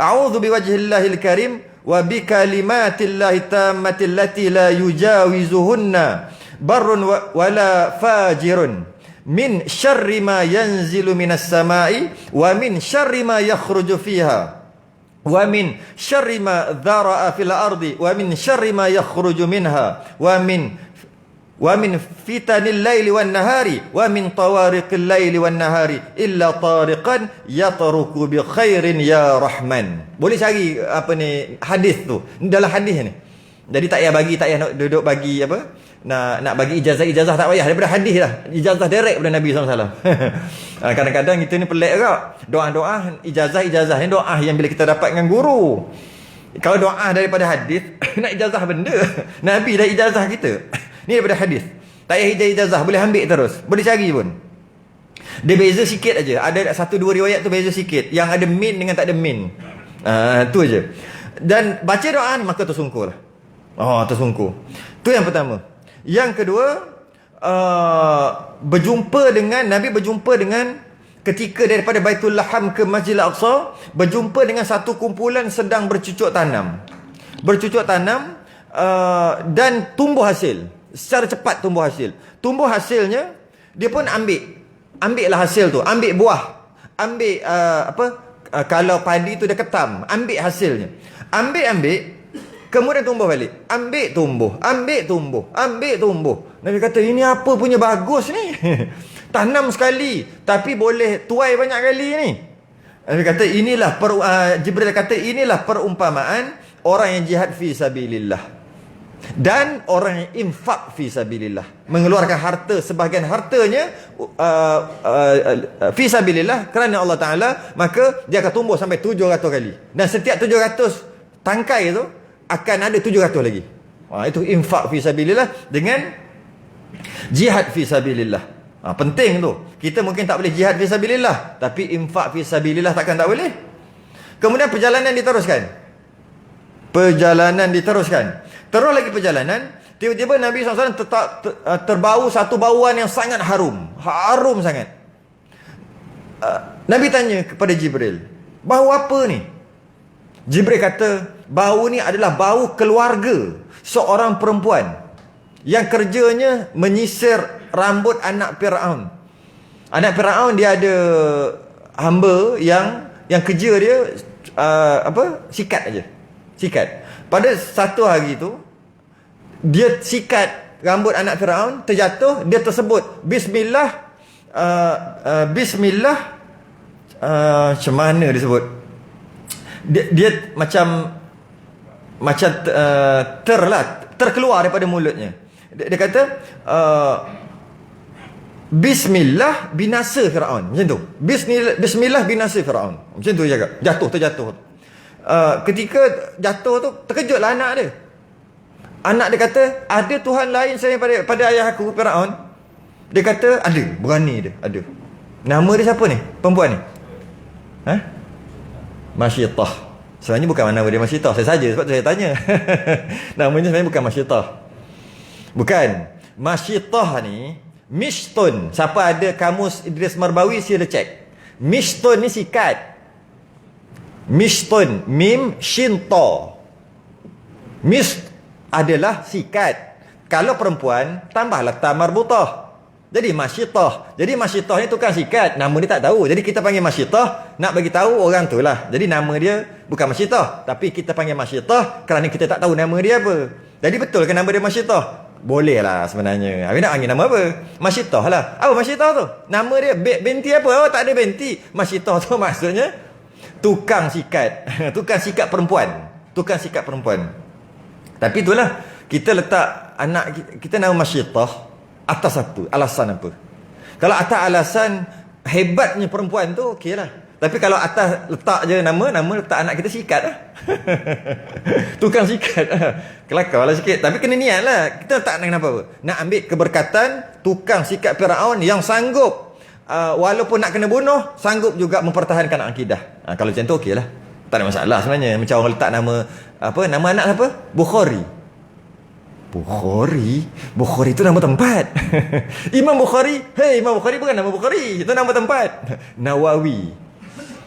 a'udzu biwajhillahil karim wa bi kalimatillahi tammati allati la yujawizuhunna barrun wala fajirun min syarri ma yanzilu minas samai wa min syarri ma yakhruju fiha wa min syarri ma dhara'a fil ardi wa min syarri ma yakhruju minha wa min fitanil laili wan nahari wa min tawariqil laili wan nahari illa tariqan yatruku bi khairin ya rahman. Boleh cari apa ni hadis tu, dalam hadis ni. Jadi tak payah nak duduk bagi apa, nak bagi ijazah tak payah, daripada hadis lah, ijazah direct daripada Nabi SAW. Kadang-kadang kita ni pelik juga, doa-doa ijazah ni doa yang bila kita dapat dengan guru. Kalau doa daripada hadis nak ijazah benda, Nabi dah ijazah kita. Ni daripada hadis. Tak payah ijazah, boleh ambil terus. Boleh cari pun. Dia beza sikit aja. Ada satu dua riwayat tu beza sikit. Yang ada min dengan tak ada min. Tu aja. Dan baca doa ni maka tersungkur. Tersungkur. Tu yang pertama. Yang kedua, Nabi berjumpa dengan ketika daripada Baitul Laham ke Masjidil Aqsa, berjumpa dengan satu kumpulan sedang bercucuk tanam. Dan tumbuh hasil. Secara cepat tumbuh hasil. Tumbuh hasilnya, dia pun ambillah hasil tu. Ambil buah. Ambil kalau padi tu dah ketam, ambil hasilnya. Ambil. Kemudian tumbuh balik. Ambil tumbuh. Nabi kata, ini apa punya bagus ni? Tanam sekali, tapi boleh tuai banyak kali ni. Nabi kata, Jibril kata, inilah perumpamaan orang yang jihad fi sabilillah. Dan orang yang infak fi sabilillah, mengeluarkan harta, sebahagian hartanya fi sabilillah kerana Allah Ta'ala, maka dia akan tumbuh sampai 700 kali. Dan setiap 700 tangkai tu akan ada 700 lagi. Itu infak fi sabilillah dengan jihad fi sabilillah. Penting tu. Kita mungkin tak boleh jihad fi sabilillah, tapi infak fi sabilillah takkan tak boleh. Kemudian perjalanan diteruskan. Terus lagi perjalanan, tiba-tiba Nabi SAW terbau satu bauan yang sangat harum sangat. Nabi tanya kepada Jibril, bau apa ni? Jibril kata, bau ni adalah bau keluarga seorang perempuan yang kerjanya menyisir rambut anak Fir'aun. Anak Fir'aun dia ada hamba yang kerja dia sikat aja. Pada satu hari tu, dia sikat rambut anak Fir'aun, terjatuh, dia tersebut Bismillah, macam mana dia sebut, dia macam terkeluar daripada mulutnya. Dia kata Bismillah binasa Fir'aun, macam tu. Bismillah binasa Fir'aun, macam tu juga. Terjatuh. Ketika jatuh tu, terkejutlah anak dia. Anak dia kata, ada Tuhan lain selain pada ayah aku, Fir'aun? Dia kata, ada. Berani dia, ada. Nama dia siapa ni? Perempuan ni? Masyitah. Sebenarnya bukan nama dia Masyitah. Saya saja sebab tu saya tanya. Namanya sebenarnya bukan Masyitah. Bukan. Masyitah ni, Mishtun. Siapa ada kamus Idris Marbawi, sila cek. Mishtun ni sikat. Mishtun, mim, shin, ta. Mist adalah sikat. Kalau perempuan, tambahlah ta marbutah. Jadi masyitah. Jadi masyitah ni tukang sikat. Nama dia tak tahu. Jadi kita panggil masyitah, nak bagi tahu orang tu lah. Jadi nama dia bukan masyitah, tapi kita panggil masyitah kerana kita tak tahu nama dia apa. Jadi betul ke nama dia masyitah? Boleh lah sebenarnya. Habis nak panggil nama apa? Masyitah lah. Apa Masyitah tu? Nama dia binti apa? Oh, tak ada binti. Masyitah tu maksudnya tukang sikat. Tukang sikat perempuan. Tukang sikat perempuan. Tapi itulah, kita letak anak kita nama Masyitah atas apa? Alasan apa? Kalau atas alasan hebatnya perempuan tu, okey lah. Tapi kalau atas letak je nama letak anak kita sikat lah. Tukang sikat lah. Kelakar lah sikit. Tapi kena niat lah. Kita tak nak kenapa apa. Nak ambil keberkatan tukang sikat Firaun yang sanggup, walaupun nak kena bunuh, sanggup juga mempertahankan akidah. Kalau macam tu okey lah. Tak ada masalah sebenarnya. Macam orang letak nama apa, nama anak apa? Bukhari. Bukhari itu nama tempat. Imam Bukhari. Hey, Imam Bukhari bukan nama Bukhari. Itu nama tempat. Nawawi.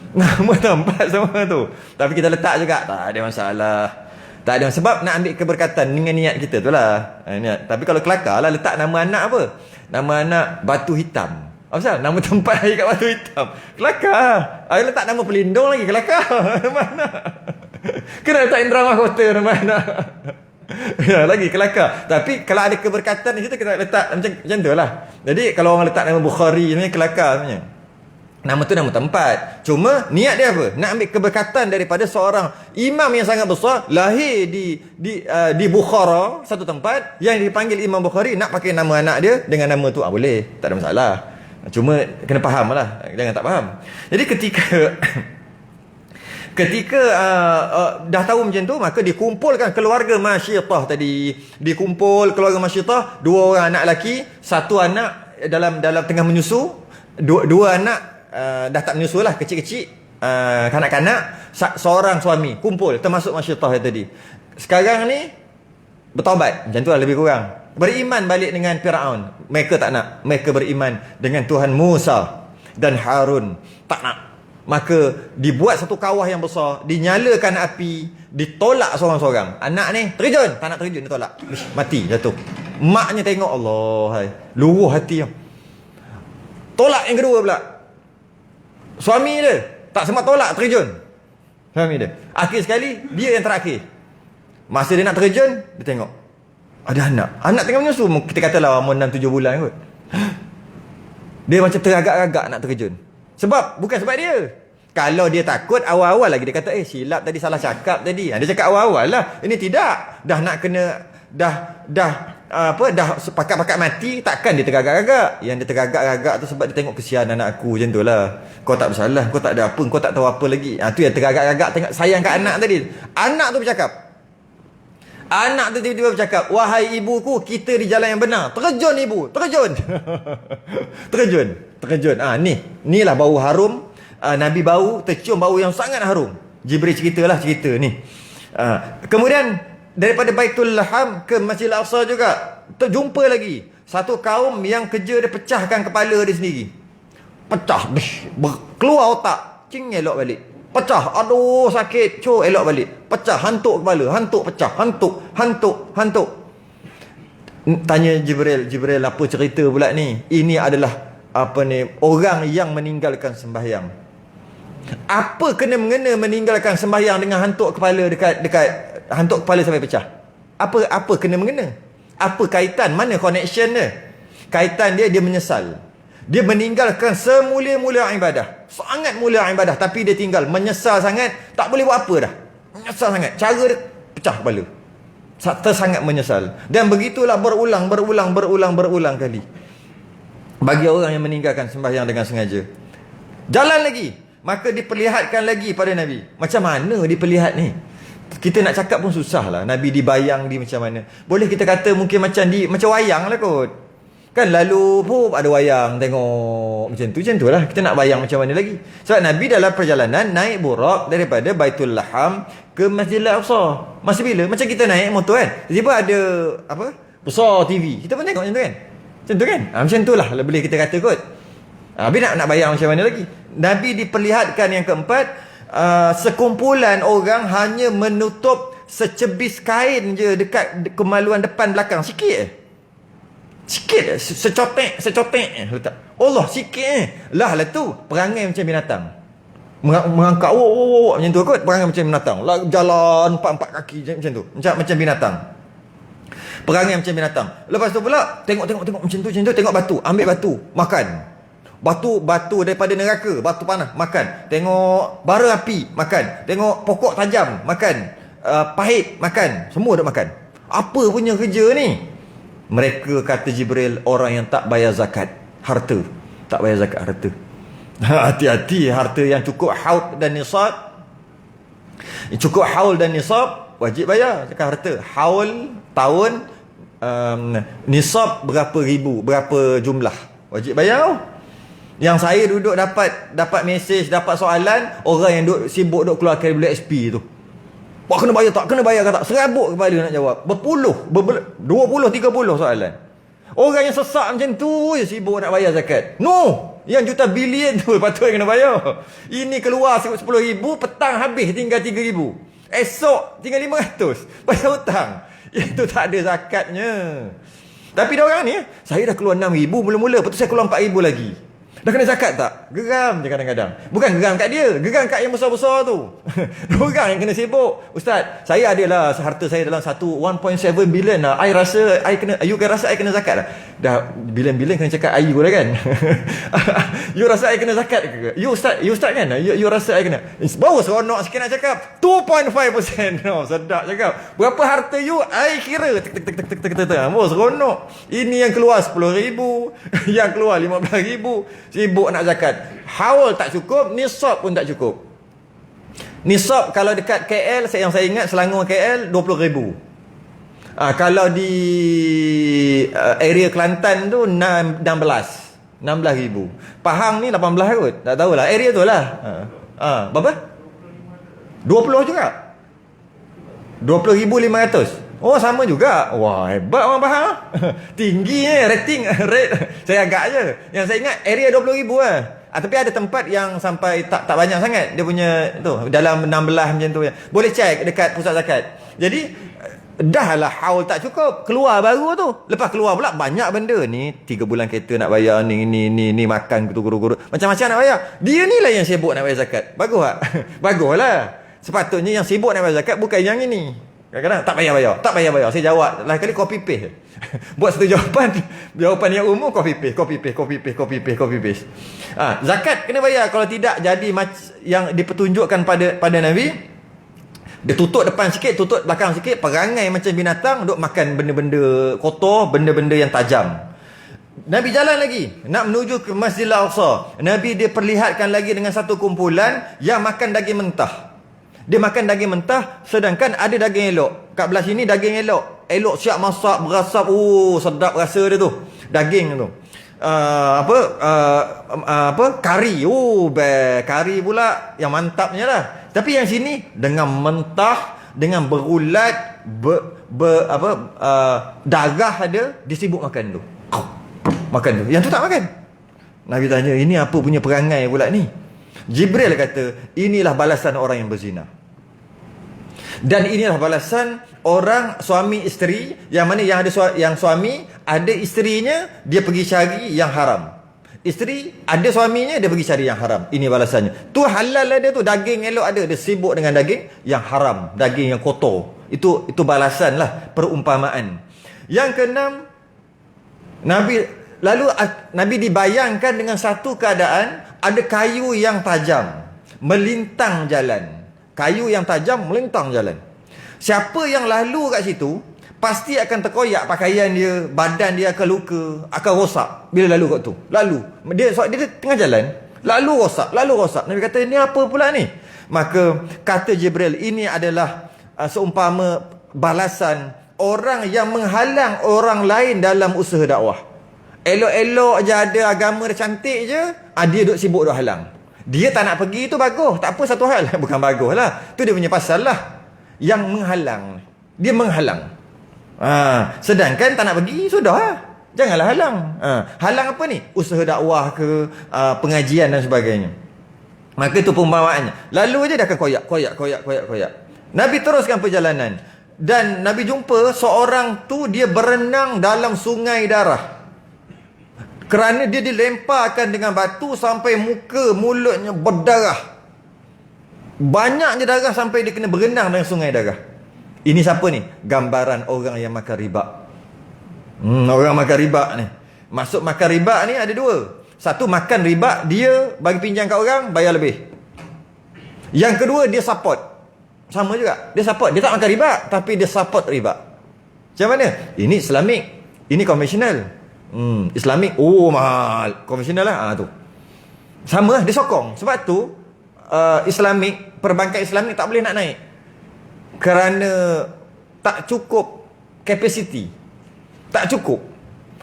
Nama tempat sama tu. Tapi kita letak juga. Tak ada masalah. Tak ada, sebab nak ambil keberkatan dengan niat kita tu lah. Niat. Tapi kalau kelakar lah, letak nama anak apa? Nama anak Batu Hitam. Apa pasal? Nama tempat lagi kat Batu Hitam. Kelakar. Letak nama pelindung lagi. Kelakar. Mana? Kena letak Indra Mahkota nama anak. Ya, lagi kelakar. Tapi kalau ada keberkatan di situ, kita letak macam tu lah. Jadi kalau orang letak nama Bukhari, sebenarnya kelakar sebenarnya. Nama tu nama tempat. Cuma niat dia apa? Nak ambil keberkatan daripada seorang imam yang sangat besar, lahir di Bukhara, satu tempat yang dipanggil Imam Bukhari, nak pakai nama anak dia dengan nama tu, boleh, tak ada masalah. Cuma kena faham lah, jangan tak faham. Jadi ketika dah tahu macam tu, maka dikumpulkan keluarga Masyitah tadi. Dikumpul keluarga Masyitah, 2 orang anak lelaki, 1 anak dalam tengah menyusu, 2 anak dah tak menyusu lah, kecil-kecil, kanak-kanak, seorang suami, kumpul, termasuk Masyitah tadi. Sekarang ni bertaubat, macam tu lah lebih kurang. Beriman balik dengan Firaun. Mereka tak nak. Mereka beriman dengan Tuhan Musa dan Harun. Tak nak. Maka dibuat satu kawah yang besar, dinyalakan api, ditolak seorang-seorang. Anak ni terjun, tak nak terjun, dia tolak. Mati, jatuh. Maknya tengok, Allah, hai, luruh hati. Tolak yang kedua pula. Suami dia tak sempat tolak, terjun. Suami dia. Akhir sekali, dia yang terakhir. Masa dia nak terjun, dia tengok ada anak tengah menyusu. Kita katalah umur 6-7 bulan kot. Dia macam teragak-agak nak terjun. Bukan sebab dia. Kalau dia takut, awal-awal lagi dia kata, silap tadi, salah cakap tadi. Dia cakap awal-awal lah. Ini tidak. Dah nak kena, dah pakat-pakat mati, takkan dia teragak-agak. Yang dia teragak-agak tu sebab dia tengok kesian anak aku, macam tu lah. Kau tak bersalah, kau tak ada apa, kau tak tahu apa lagi. Tu yang teragak-agak, tengok sayang kat anak tadi. Anak tu bercakap. Anak tu tiba-tiba bercakap, wahai ibuku, kita di jalan yang benar. Terjun ibu, terjun. Terjun. Ni lah bau harum. Nabi bau, tercium bau yang sangat harum. Jibril cerita ni. Kemudian daripada Baitul Laham ke Masjidil Aqsa juga terjumpa lagi satu kaum yang kerja dia pecahkan kepala dia sendiri. Pecah, keluar otak, elok balik. Pecah, aduh sakit, elok balik. Pecah, hantuk kepala, hantuk pecah, hantuk. Tanya Jibril apa cerita pula ni? Ini adalah orang yang meninggalkan sembahyang. Apa kena-mengena meninggalkan sembahyang dengan hantuk kepala dekat hantuk kepala sampai pecah? Apa kena-mengena? Apa kaitan? Mana connection dia? Kaitan dia menyesal. Dia meninggalkan semulia-mulia ibadah. Sangat mulia ibadah. Tapi dia tinggal. Menyesal sangat. Tak boleh buat apa dah. Menyesal sangat. Cara dia pecah kepala. Tersangat menyesal. Dan begitulah berulang kali. Bagi orang yang meninggalkan sembahyang dengan sengaja. Jalan lagi. Maka diperlihatkan lagi pada Nabi. Macam mana diperlihat ni? Kita nak cakap pun susah lah. Nabi dibayang di macam mana. Boleh kita kata mungkin macam wayang lah kot. Kan lalu ada wayang, tengok macam tu lah. Kita nak bayang macam mana lagi. Sebab Nabi dalam perjalanan naik burak daripada Baitul Laham ke Masjidil Aqsa. Masa bila? Macam kita naik motor kan, tiba-tiba ada besar TV, kita pun tengok macam tu kan. Macam tu lah boleh kita kata kot. Habis nak bayang macam mana lagi. Nabi diperlihatkan yang keempat, sekumpulan orang hanya menutup secebis kain je dekat kemaluan depan belakang, sikit secotek letak. Allah, sikit lah tu perangai macam binatang. Mengangkat macam tu kot, perangai macam binatang. Jalan 4 kaki macam tu. Macam binatang. Perangai macam binatang. Lepas tu pula tengok macam tu, tengok batu, ambil batu, makan. Batu daripada neraka, batu panah, makan. Tengok bara api, makan. Tengok pokok tajam, makan. Pahit, makan. Semua dah makan. Apa punya kerja ni? Mereka, kata Jibril, orang yang tak bayar zakat harta. Tak bayar zakat harta. Hati-hati, harta yang cukup haul dan nisab. Cukup haul dan nisab, wajib bayar zakat harta. Haul, tahun, nisab berapa ribu, berapa jumlah, wajib bayar. Yang saya duduk dapat mesej, dapat soalan, orang yang duduk sibuk duduk keluarkan bilik SP tu. Pak, kena bayar tak? Kena bayar ke tak? Serabut kepala nak jawab. 20, 30 soalan. Orang yang sesak macam tu je sibuk nak bayar zakat. No! Yang juta bilion tu patut kena bayar. Ini keluar 10,000, petang habis tinggal 3,000. Esok tinggal 500. Bayar hutang. Itu tak ada zakatnya. Tapi dia orang ni, saya dah keluar 6,000 mula-mula, lepas tu saya keluar 4,000 lagi. Dah kena zakat tak? Geram je kadang-kadang. Bukan geram kat dia, geram kat yang besar-besar tu. Orang yang kena sibuk. Ustaz, saya adalah harta saya dalam 1.7 bilion lah. I rasa you rasa I kena zakat lah. Dah bilion-bilion kena cakap I you lah kan. You rasa I kena zakat ke? You ustaz kan? You rasa I kena. Baru seronok sikit nak cakap 2.5%. No, sedap cakap. Berapa harta you? I kira. Baru seronok. Ini yang keluar 10,000, yang keluar 15,000. Sibuk nak zakat. Haul tak cukup, nisab pun tak cukup. Nisab kalau dekat KL, yang saya ingat Selangor KL 20,000. Kalau di area Kelantan tu 16,000. Pahang ni 18 kot. Tak tahulah, area tu lah. Berapa? 20 juga. 20,500. Oh, sama juga. Wah, hebat orang Pahang. Tinggi rating rate. Saya agak je. Yang saya ingat area 20,000 lah. Tapi ada tempat yang sampai tak banyak sangat. Dia punya tu dalam 16 macam tu. Boleh check dekat pusat zakat. Jadi dah lah haul tak cukup. Keluar baru tu. Lepas keluar pula banyak benda ni. 3 bulan kereta nak bayar ni makan guru-guru. Macam-macam nak bayar. Dia ni lah yang sibuk nak bayar zakat. Bagus tak? Bagus lah. Sepatutnya yang sibuk nak bayar zakat bukan yang ini. Kadang-kadang tak bayar. Saya jawab lain kali copy paste. Buat satu jawapan yang umum, copy paste. Zakat kena bayar. Kalau tidak jadi yang dipertunjukkan pada Nabi, dia tutup depan sikit, tutup belakang sikit, perangai macam binatang, duk makan benda-benda kotor, benda-benda yang tajam. Nabi jalan lagi nak menuju ke Masjidil Aqsa. Nabi dia perlihatkan lagi dengan satu kumpulan yang makan daging mentah. Dia makan daging mentah, sedangkan ada daging elok. Kat belah sini daging elok. Elok siap masak, berasap. Sedap rasa dia tu. Daging tu. Kari. Kari pula yang mantapnya lah. Tapi yang sini dengan mentah, dengan berulat, darah ada, dia sibuk makan tu. Makan tu. Yang tu tak makan. Nabi tanya, ini apa punya perangai pula ni? Jibril kata, inilah balasan orang yang berzina. Dan inilah balasan orang suami isteri, yang mana yang suami ada isterinya, dia pergi cari yang haram. Isteri ada suaminya, dia pergi cari yang haram. Ini balasannya. Tu halal lah dia tu, daging elok ada, dia sibuk dengan daging yang haram, daging yang kotor. Itu balasan lah, perumpamaan. Yang keenam, Nabi dibayangkan dengan satu keadaan, ada kayu yang tajam melintang jalan. Kayu yang tajam melintang jalan. Siapa yang lalu kat situ pasti akan terkoyak pakaian dia, badan dia akan luka, akan rosak bila lalu kat tu. Dia tengah jalan, lalu rosak. Nabi kata, ini apa pula ni? Maka kata Jibril, ini adalah seumpama balasan orang yang menghalang orang lain dalam usaha dakwah. Elok-elok je ada agama dia cantik je, dia duk sibuk duk halang. Dia tak nak pergi tu bagus, tak apa satu hal. Bukan bagus lah, tu dia punya pasal lah. Yang menghalang, dia menghalang. Sedangkan tak nak pergi, sudah lah, janganlah halang. Halang apa ni? Usaha dakwah ke, pengajian dan sebagainya. Maka itu pembawaan. Lalu je dah akan koyak. Nabi teruskan perjalanan. Dan Nabi jumpa seorang tu, dia berenang dalam sungai darah. Kerana dia dilemparkan dengan batu sampai mulutnya berdarah. Banyaknya darah sampai dia kena berenang dengan sungai darah. Ini siapa ni? Gambaran orang yang makan riba. Orang makan riba ni. Maksud makan riba ni ada dua. Satu, makan riba, dia bagi pinjam kat orang, bayar lebih. Yang kedua, dia support. Sama juga. Dia support. Dia tak makan riba, tapi dia support riba. Macam mana? Ini Islamic, ini konvensional. Islamic, mahal. Konvensional lah. Tu. Sama lah, dia sokong. Sebab tu, Islamic, perbankan Islamic tak boleh nak naik. Kerana tak cukup capacity. Tak cukup.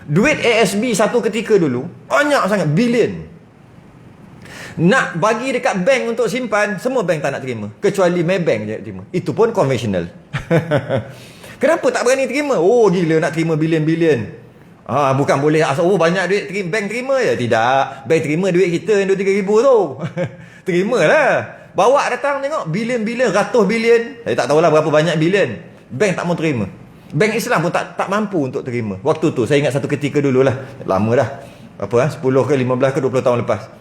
Duit ASB satu ketika dulu banyak sangat, bilion. Nak bagi dekat bank untuk simpan, semua bank tak nak terima, kecuali Maybank je terima. Itu pun konvensional. Kenapa tak berani terima? Gila nak terima bilion-bilion. Bukan boleh asal banyak duit bank terima je. Tidak. Bank terima duit kita yang 2-3 ribu tu. Terimalah. Bawa datang tengok bilion-bilion, ratus bilion. Saya tak tahulah berapa banyak bilion. Bank tak mau terima. Bank Islam pun tak mampu untuk terima. Waktu tu saya ingat satu ketika dululah. Lama dah. 10 ke 15 ke 20 tahun lepas.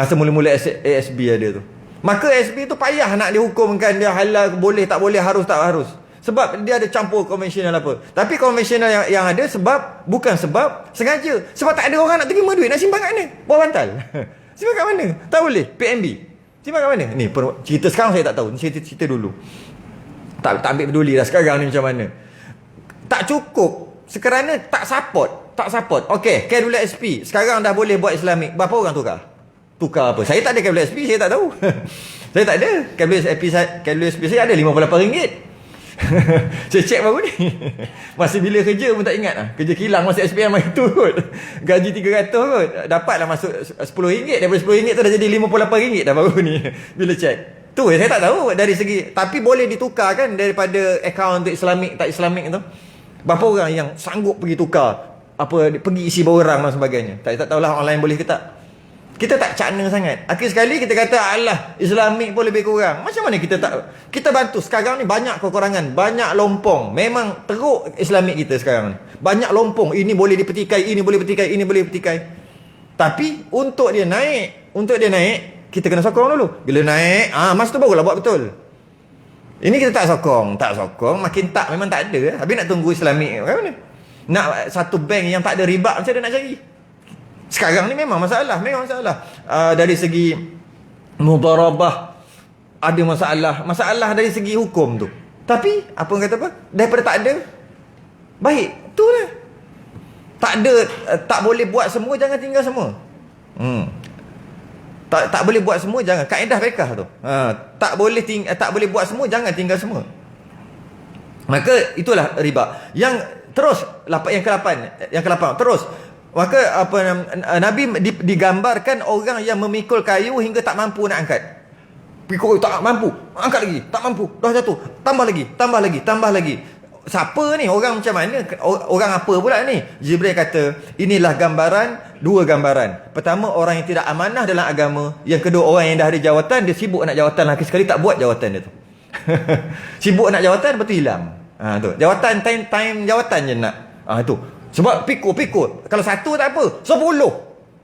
Semula-mula ASB ada tu. Maka ASB tu payah nak dihukumkan dia halal, boleh tak boleh, harus tak harus. Sebab dia ada campur konvensional apa. Tapi konvensional yang ada bukan sebab sengaja. Sebab tak ada orang nak terima duit, nak simpan kat mana? Bawah bantal. Simpan kat mana? Tak boleh. PNB. Simpan kat mana? Ni cerita sekarang saya tak tahu. Ni cerita dulu. Tak ambil peduli dah sekarang ni macam mana. Tak cukup kerana tak support. Okey, Cadulet SP sekarang dah boleh buat Islamic. Berapa orang tukar apa? Saya tak ada Cadulet SP, saya tak tahu. Saya tak ada Cadulet SP saya ada RM58. Saya cek baru ni. Masih bila kerja pun tak ingat lah. Kerja kilang masih SPM itu kot. Gaji 300 kot. Dapatlah masuk RM10. Daripada RM10 tu dah jadi RM58 dah baru ni. Bila cek. Tu saya tak tahu dari segi. Tapi boleh ditukar kan daripada akaun untuk Islamic tak Islamic tu. Berapa orang yang sanggup pergi tukar, pergi isi borang dan sebagainya. Tak tahulah online boleh ke tak. Kita tak cakna sangat. Akhir sekali kita kata alah Islamic pun lebih kurang. Macam mana kita bantu. Sekarang ni banyak kekurangan, banyak lompong. Memang teruk Islamic kita sekarang ni. Banyak lompong. Ini boleh dipetikai, ini boleh petikai, ini boleh petikai. Tapi untuk dia naik, kita kena sokong dulu. Bila naik, masa tu barulah buat betul. Ini kita tak sokong, makin tak, memang tak ada. Habis nak tunggu Islamic macam mana? Nak satu bank yang tak ada riba, macam mana nak cari? Sekarang ni memang masalah. Dari segi mudharabah ada masalah dari segi hukum tu. Tapi apa orang kata apa? Daripada tak ada, baik. Tu lah. Tak ada, tak boleh buat semua, jangan tinggal semua. Tak boleh buat semua, jangan. Kaedah fiqh tu. Tak boleh buat semua, jangan tinggal semua. Maka itulah riba. Yang terus yang ke-8 terus. Maka Nabi digambarkan orang yang memikul kayu hingga tak mampu nak angkat. Pikul tak mampu, angkat lagi, tak mampu, dah jatuh, tambah lagi. Siapa ni? Orang macam mana? Orang apa pula ni? Jibril kata, inilah dua gambaran. Pertama, orang yang tidak amanah dalam agama. Yang kedua, orang yang dah ada jawatan, dia sibuk nak jawatan, lagi sekali tak buat jawatan dia tu. Sibuk nak jawatan, lepas tu hilang. Tu. Jawatan, time jawatan je nak. Tu. Sebab pikul. Kalau satu tak apa, 10.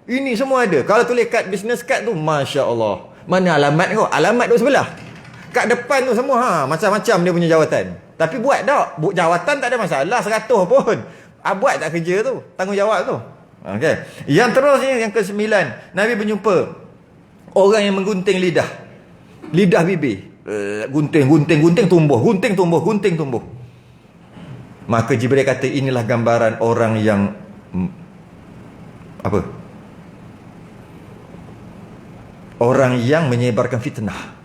Ini semua ada. Kalau tulis kad, business card tu, Masya Allah. Mana alamat kau? Alamat duduk sebelah. Kat depan tu semua, macam-macam dia punya jawatan. Tapi buat tak? Jawatan tak ada masalah, 100 pun. Buat tak kerja tu? Tanggungjawab tu. Okay. Yang terusnya, yang ke-9. Nabi berjumpa orang yang menggunting lidah. Lidah bibir. Gunting, tumbuh. Maka Jibril kata, inilah gambaran orang yang orang yang menyebarkan fitnah.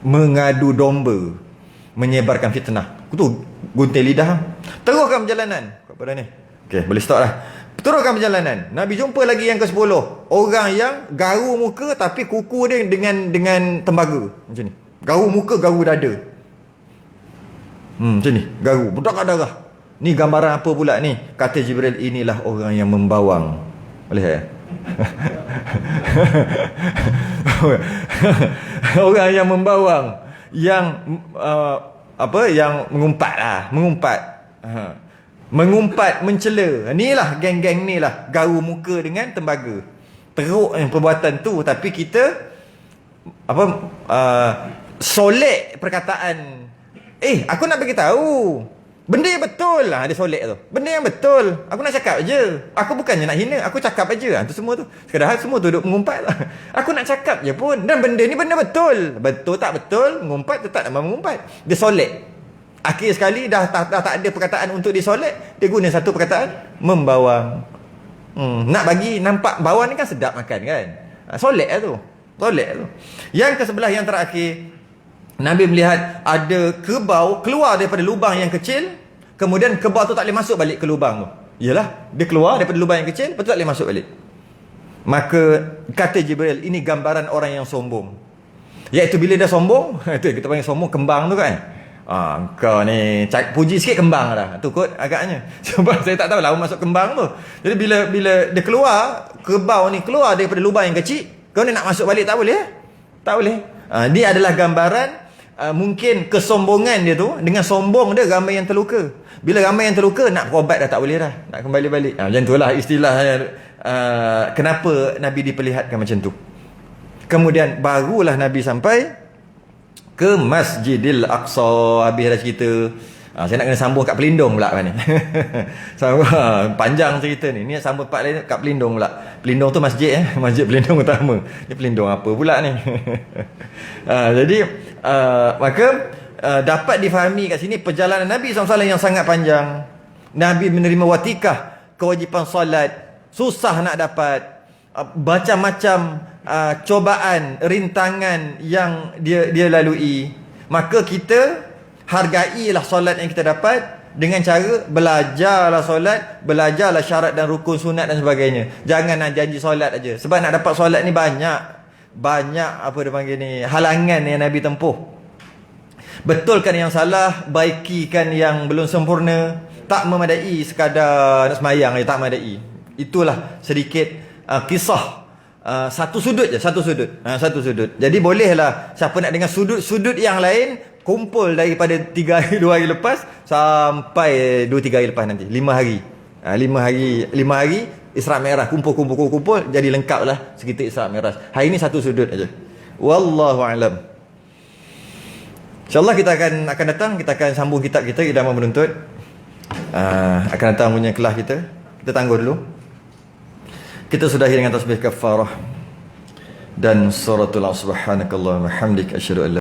Mengadu domba, menyebarkan fitnah. Tu gunting lidah. Teruskan perjalanan. Kepada ni. Okey, boleh stop dah. Teruskan perjalanan. Nabi jumpa lagi yang ke-10. Orang yang garu muka tapi kuku dia dengan tembaga. Macam ni. Garu muka, garu dada. Macam ni. Garu, berdarah darah. Ni gambaran apa pula ni? Kata Jibril, inilah orang yang membawang. Boleh ya? Orang yang membawang, yang yang mengumpat, mencela. Inilah geng-geng ni lah, garu muka dengan tembaga. Teruk yang perbuatan tu, tapi kita solek perkataan. Aku nak bagi tahu. Benda yang betul lah dia solek tu. Benda yang betul. Aku nak cakap je. Aku bukannya nak hina, aku cakap aja. Tu semua tu. Sekadar semua tu duduk mengumpat lah. Aku nak cakap je pun. Dan benda ni benda betul. Betul tak betul, mengumpat tetap nak mengumpat. Dia solek. Akhir sekali dah tak ada perkataan untuk dia solek, dia guna satu perkataan membawang. Nak bagi nampak bawang ni kan sedap makan kan. Solek lah tu. Solek tu. Yang ke sebelah yang terakhir, Nabi melihat ada kebau keluar daripada lubang yang kecil, kemudian kebau tu tak boleh masuk balik ke lubang tu. Yalah, dia keluar daripada lubang yang kecil, lepas tu tak boleh masuk balik. Maka kata Jibril, ini gambaran orang yang sombong. Iaitu bila dia sombong, itu kita panggil sombong kembang tu kan. Kau ni puji sikit kembang dah. Tu kot agaknya. Sebab saya tak tahu lah masuk kembang tu. Jadi bila dia keluar, kebau ni keluar daripada lubang yang kecil, kau ni nak masuk balik tak boleh. Tak boleh. Dia adalah gambaran mungkin kesombongan dia tu. Dengan sombong dia ramai yang terluka. Bila ramai yang terluka, nak berobat dah tak boleh dah. Nak kembali balik. Macam itulah istilahnya. Kenapa Nabi diperlihatkan macam tu. Kemudian barulah Nabi sampai ke Masjidil Aqsa. Habis dah cerita. Saya nak kena sambung kat Pelindung pula kan ni. Panjang cerita ni. Ni sambung kat Pelindung pula. Pelindung tu masjid Masjid Pelindung utama. Ni Pelindung apa pula ni? Jadi maka dapat difahami kat sini perjalanan Nabi SAW yang sangat panjang. Nabi menerima watikah, kewajipan solat, susah nak dapat, macam-macam cobaan, rintangan yang dia lalui. Maka kita hargailah solat yang kita dapat dengan cara belajarlah solat, belajarlah syarat dan rukun sunat dan sebagainya. Jangan nak janji solat aja. Sebab nak dapat solat ni banyak apa dia panggil ni, halangan yang Nabi tempuh. Betulkan yang salah, baikikan yang belum sempurna. Tak memadai sekadar nak semayang je, tak memadai. Itulah sedikit kisah. Satu sudut je, satu sudut. Jadi bolehlah siapa nak dengar sudut-sudut yang lain, kumpul daripada 3 hari 2 hari lepas sampai 2-3 hari lepas nanti, 5 hari. 5 hari Isra Mi'raj, kumpul jadi lengkap lah sekitar Isra Mi'raj. Hari ni satu sudut aja. Wallahu a'lam. InsyaAllah kita akan datang, kita akan sambung kitab kita Idamah Menuntut. Akan datang punya kelas kita. Kita tangguh dulu. Kita sudahi dengan tasbih kafarah dan suratul subhanakallahumma hamdik asyhadu an la